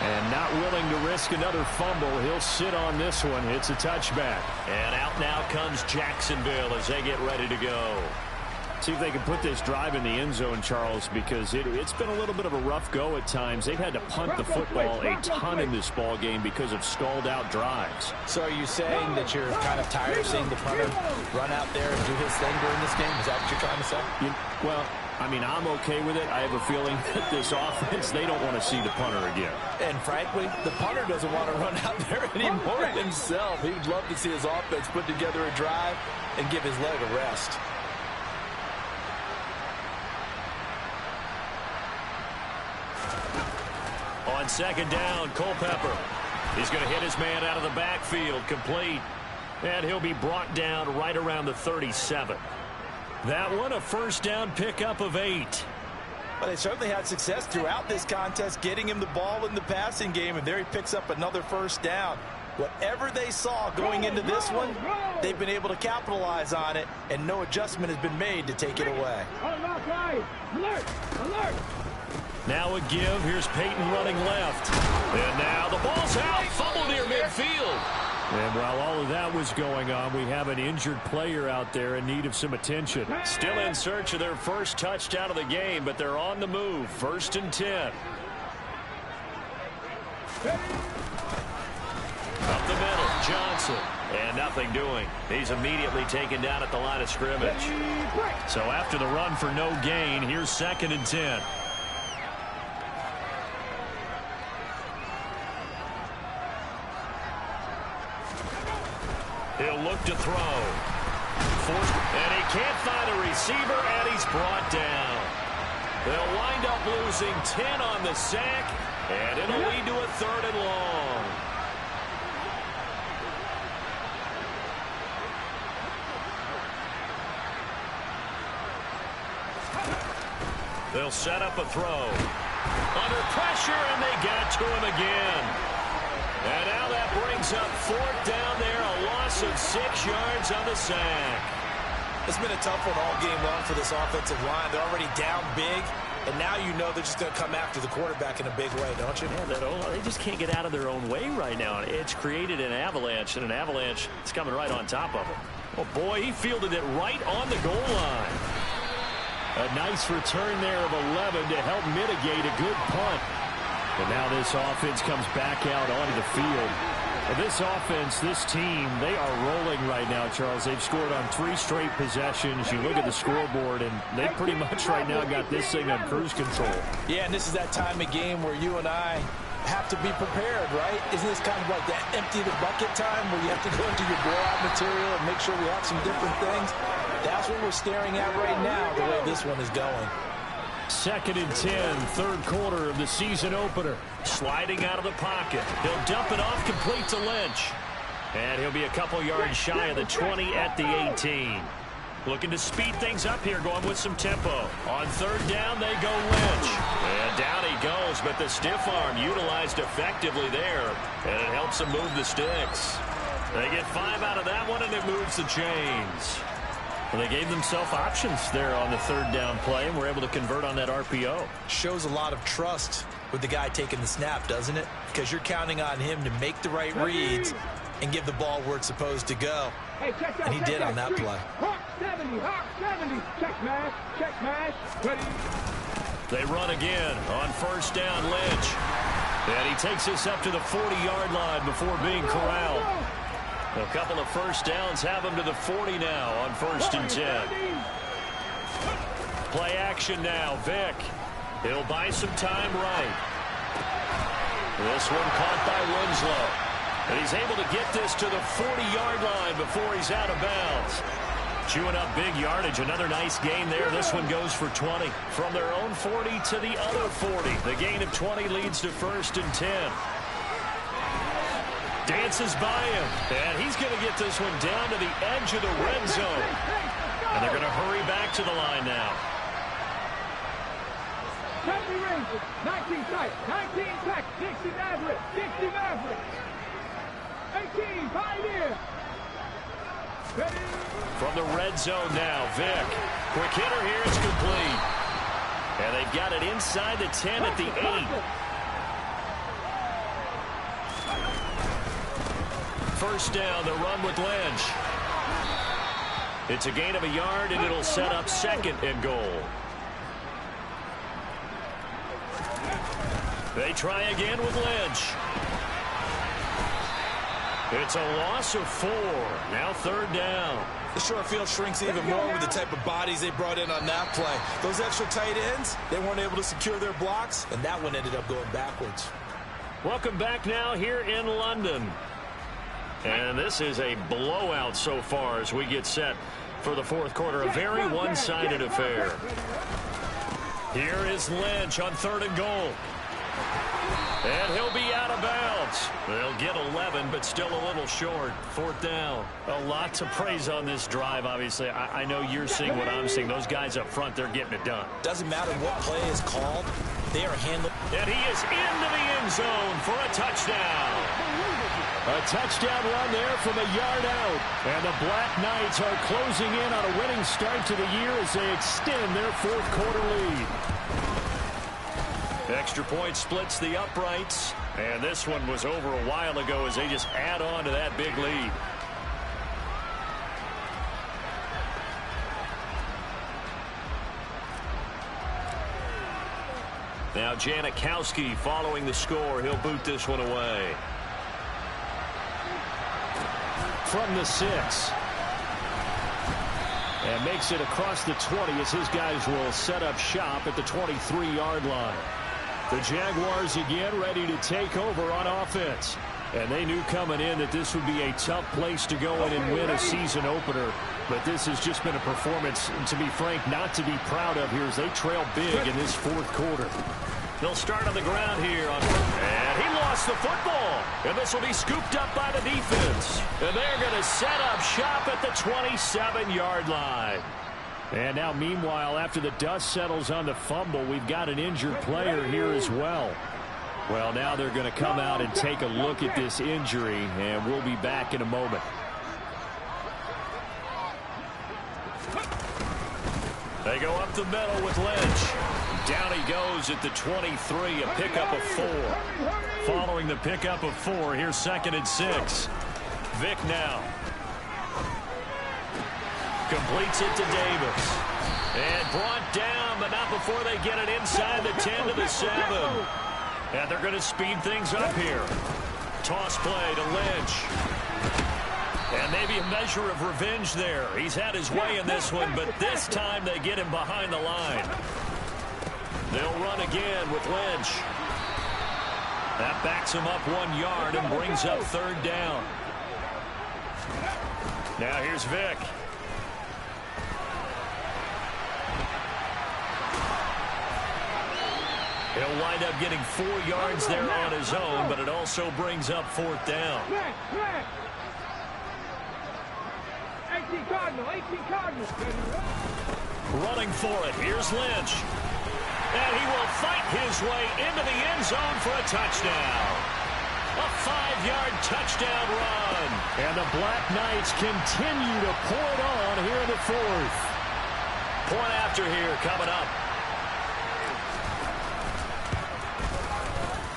And not willing to risk another fumble. He'll sit on this one. It's a touchback. And out now comes Jacksonville as they get ready to go. See if they can put this drive in the end zone, Charles, because it's been a little bit of a rough go at times. They've had to punt the football a ton in this ball game because of stalled-out drives. So are you saying that you're kind of tired of seeing the punter run out there and do his thing during this game? Is that what you're trying to say? Well, I mean, I'm okay with it. I have a feeling that this offense, they don't want to see the punter again. And frankly, the punter doesn't want to run out there anymore himself. He would love to see his offense put together a drive and give his leg a rest. On 2nd down, Culpepper. He's going to hit his man out of the backfield, complete. And he'll be brought down right around the 37. That one, a first down pickup of 8. Well, they certainly had success throughout this contest, getting him the ball in the passing game, and there he picks up another first down. Whatever they saw going into this one, they've been able to capitalize on it, and no adjustment has been made to take it away. Alert! Alert! Now a give. Here's Peyton running left. And now the ball's out. Fumble near midfield. And while all of that was going on, we have an injured player out there in need of some attention. Still in search of their first touchdown of the game, but they're on the move. 1st and 10. Up the middle, Johnson. And nothing doing. He's immediately taken down at the line of scrimmage. So after the run for no gain, here's 2nd and 10. He'll look to throw. And he can't find a receiver, and he's brought down. They'll wind up losing 10 on the sack, and it'll lead to a 3rd and long. They'll set up a throw. Under pressure, and they got to him again. And now that brings up 4th down there, a loss of 6 yards on the sack. It's been a tough one all game long for this offensive line. They're already down big, and now you know they're just going to come after the quarterback in a big way, don't you? Yeah, they just can't get out of their own way right now. It's created an avalanche, and an avalanche is coming right on top of them. Oh, boy, he fielded it right on the goal line. A nice return there of 11 to help mitigate a good punt. And now this offense comes back out onto the field. This offense, this team, they are rolling right now, Charles. They've scored on 3 straight possessions. You look at the scoreboard, and they pretty much right now got this thing on cruise control. Yeah, and this is that time of game where you and I have to be prepared, right? Isn't this kind of like that empty the bucket time where you have to go into your blowout material and make sure we have some different things? That's what we're staring at right now, the way this one is going. 2nd and 10, 3rd quarter of the season opener. Sliding out of the pocket. He'll dump it off complete to Lynch. And he'll be a couple yards shy of the 20 at the 18. Looking to speed things up here, going with some tempo. On 3rd down, they go Lynch. And down he goes, but the stiff arm utilized effectively there. And it helps him move the sticks. They get 5 out of that one, and it moves the chains. Well, they gave themselves options there on the 3rd down play, and were able to convert on that RPO. Shows a lot of trust with the guy taking the snap, doesn't it? Because you're counting on him to make the right reads and give the ball where it's supposed to go. Hey, check that, and he did on that play. Hawk 70, Hawk 70. Check mash. Ready. They run again on 1st down, Lynch. And he takes this up to the 40-yard line before being corralled. A couple of 1st downs have him to the 40 now on 1st and 10. Play action now, Vick. He'll buy some time right. This one caught by Winslow. And he's able to get this to the 40-yard line before he's out of bounds. Chewing up big yardage. Another nice gain there. This one goes for 20. From their own 40 to the other 40. The gain of 20 leads to 1st and 10. Dances by him, and he's going to get this one down to the edge of the red zone. And they're going to hurry back to the line now. 70 Rangers, 19 tight, 19 pack, 60 Maverick, 18, Pioneer. Ready. From the red zone now, Vick. Quick hitter here, it's complete. And they've got it inside the 10 at the 8. 1st down, the run with Lynch. It's a gain of a yard, and it'll set up 2nd and goal. They try again with Lynch. It's a loss of 4. Now 3rd down. The short field shrinks even more with the type of bodies they brought in on that play. Those extra tight ends, they weren't able to secure their blocks, and that one ended up going backwards. Welcome back now here in London. And this is a blowout so far as we get set for the 4th quarter. A very one-sided affair. Here is Lynch on 3rd and goal. And he'll be out of bounds. They'll get 11, but still a little short. 4th down. A lot to praise on this drive, obviously. I know you're seeing what I'm seeing. Those guys up front, they're getting it done. Doesn't matter what play is called. They are handling. And he is into the end zone for a touchdown. A touchdown run there from a yard out. And the Black Knights are closing in on a winning start to the year as they extend their 4th quarter lead. Extra point splits the uprights. And this one was over a while ago as they just add on to that big lead. Now Janikowski following the score. He'll boot this one away. From the 6. And makes it across the 20 as his guys will set up shop at the 23-yard line. The Jaguars again ready to take over on offense. And they knew coming in that this would be a tough place to go in and win a season opener. But this has just been a performance, to be frank, not to be proud of here as they trail big in this 4th quarter. They'll start on the ground here. And he lost the football. And this will be scooped up by the defense. And they're going to set up shop at the 27-yard line. And now, meanwhile, after the dust settles on the fumble, we've got an injured player here as well. Well, now they're going to come out and take a look at this injury, and we'll be back in a moment. They go up the middle with Lynch. Down he goes at the 23, a pickup of 4. Following the pickup of 4, here's 2nd and 6. Vick now. Completes it to Davis. And brought down, but not before they get it inside the 10 to the 7. And they're going to speed things up here. Toss play to Lynch. And maybe a measure of revenge there. He's had his way in this one, but this time they get him behind the line. They'll run again with Lynch. That backs him up 1 yard and brings up 3rd down. Now here's Vick. He'll wind up getting 4 yards there on his own, but it also brings up 4th down. 18 Cardinal. Running for it. Here's Lynch. And he will fight his way into the end zone for a touchdown. A 5-yard touchdown run. And the Black Knights continue to pour it on here in the 4th. Point after here coming up.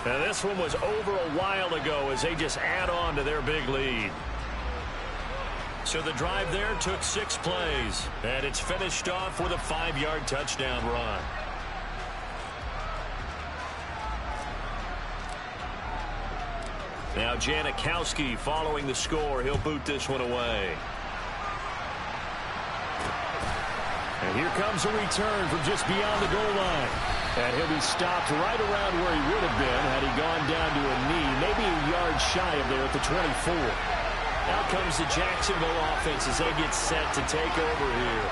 Now this one was over a while ago as they just add on to their big lead. So the drive there took 6 plays, and it's finished off with a 5-yard touchdown run. Now Janikowski following the score. He'll boot this one away. And here comes a return from just beyond the goal line. And he'll be stopped right around where he would have been had he gone down to a knee, maybe a yard shy of there at the 24. Out comes the Jacksonville offense as they get set to take over here.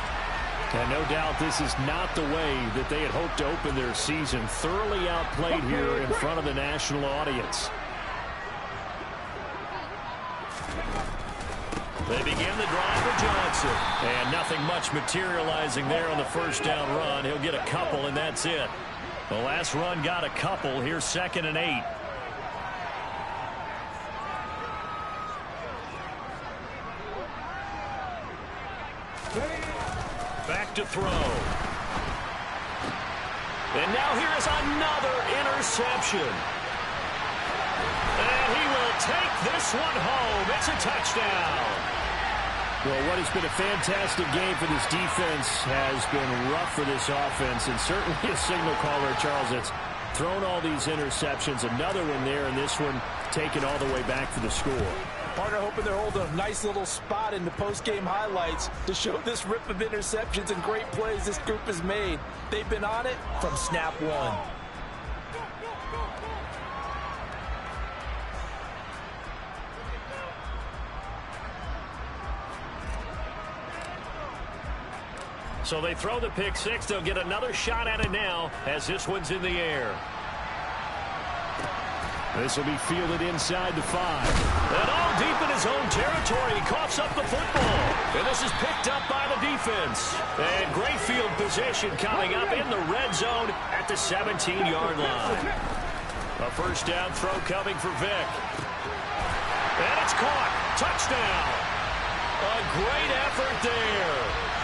And no doubt this is not the way that they had hoped to open their season. Thoroughly outplayed here in front of the national audience. They begin the drive with Johnson. And nothing much materializing there on the 1st down run. He'll get a couple, and that's it. The last run got a couple. Here's 2nd and 8. Back to throw. And now here is another interception. And he will take this one home. It's a touchdown. Well, what has been a fantastic game for this defense has been rough for this offense, and certainly a signal caller, Charles, that's thrown all these interceptions. Another one there, and this one taken all the way back for the score. Partner hoping they're holding a nice little spot in the post-game highlights to show this rip of interceptions and great plays this group has made. They've been on it from snap 1. So they throw the pick 6. They'll get another shot at it now as this one's in the air. This will be fielded inside the 5. And all deep in his own territory. He coughs up the football. And this is picked up by the defense. And great field position coming up in the red zone at the 17-yard line. A 1st down throw coming for Vick. And it's caught. Touchdown. A great effort there.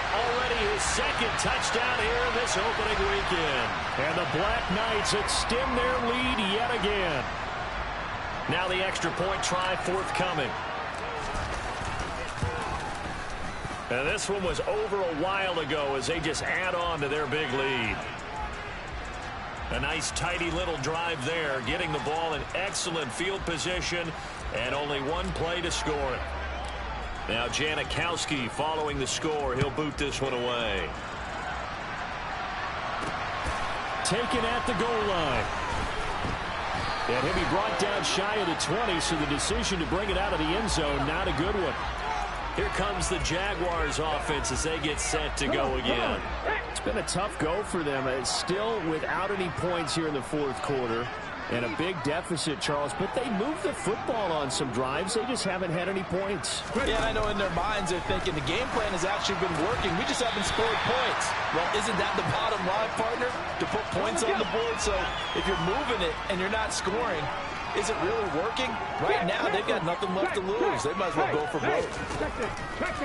Already his 2nd touchdown here in this opening weekend. And the Black Knights extend their lead yet again. Now the extra point try forthcoming. And this one was over a while ago as they just add on to their big lead. A nice tidy little drive there, getting the ball in excellent field position and only 1 play to score it. Now Janikowski following the score. He'll boot this one away. Taken at the goal line. And he'll be brought down shy of the 20, so the decision to bring it out of the end zone, not a good one. Here comes the Jaguars offense as they get set to go again. It's been a tough go for them. It's still without any points here in the 4th quarter. And a big deficit, Charles, but they moved the football on some drives. They just haven't had any points. Yeah, and I know in their minds they're thinking the game plan has actually been working. We just haven't scored points. Well, isn't that the bottom line, partner? To put points on the board? So if you're moving it and you're not scoring, is it really working? Right now, they've got nothing left to lose. They might as well go for broke.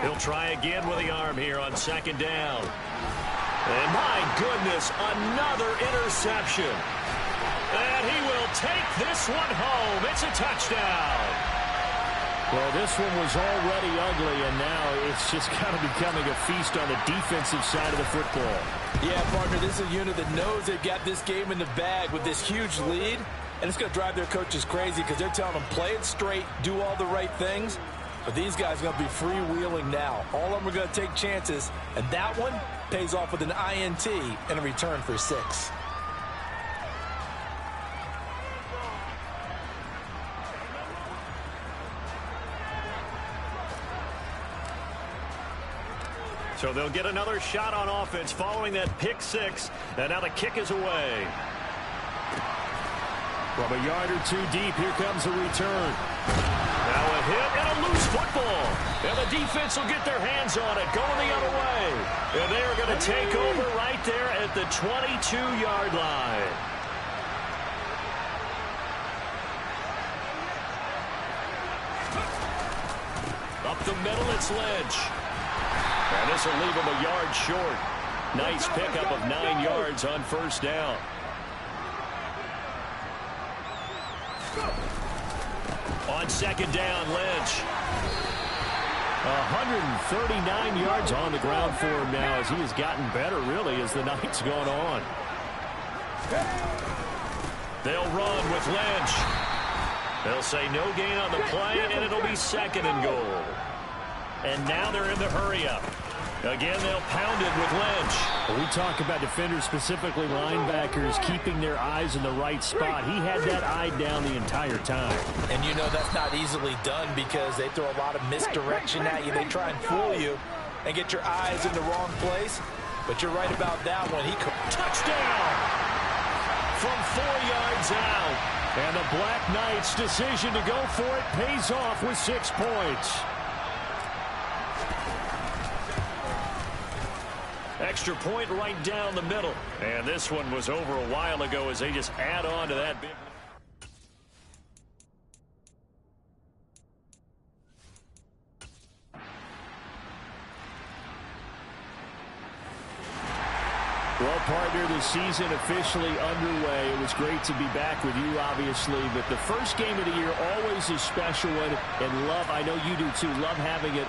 He'll try again with the arm here on second down. And my goodness, another interception. And he will take this one home. It's a touchdown. Well, this one was already ugly, and now it's just kind of becoming a feast on the defensive side of the football. Yeah, partner, this is a unit that knows they've got this game in the bag with this huge lead, and it's going to drive their coaches crazy because they're telling them, play it straight, do all the right things. But these guys are going to be freewheeling now. All of them are going to take chances, and that one pays off with an INT and a return for 6. So they'll get another shot on offense following that pick 6. And now the kick is away. From a yard or two deep, here comes a return. Now a hit and a loose football. And the defense will get their hands on it, going the other way. And they are going to take over right there at the 22-yard line. Up the middle, it's Lynch. And this will leave him a yard short. Nice pickup of 9 yards on first down. On second down, Lynch. 139 yards on the ground for him now as he has gotten better, really, as the night's gone on. They'll run with Lynch. They'll say no gain on the play, and it'll be second and goal. And now they're in the hurry-up. Again, they'll pound it with Lynch. Well, we talk about defenders, specifically linebackers, keeping their eyes in the right spot. He had that eye down the entire time. And you know that's not easily done because they throw a lot of misdirection at you. They try and fool you and get your eyes in the wrong place. But you're right about that one. Touchdown! From 4 yards out. And the Black Knights' decision to go for it pays off with 6 points. Extra point right down the middle. And this one was over a while ago as they just add on to that big. Well, partner, the season officially underway. It was great to be back with you, obviously. But the first game of the year, always a special one. And love, I know you do too, love having it.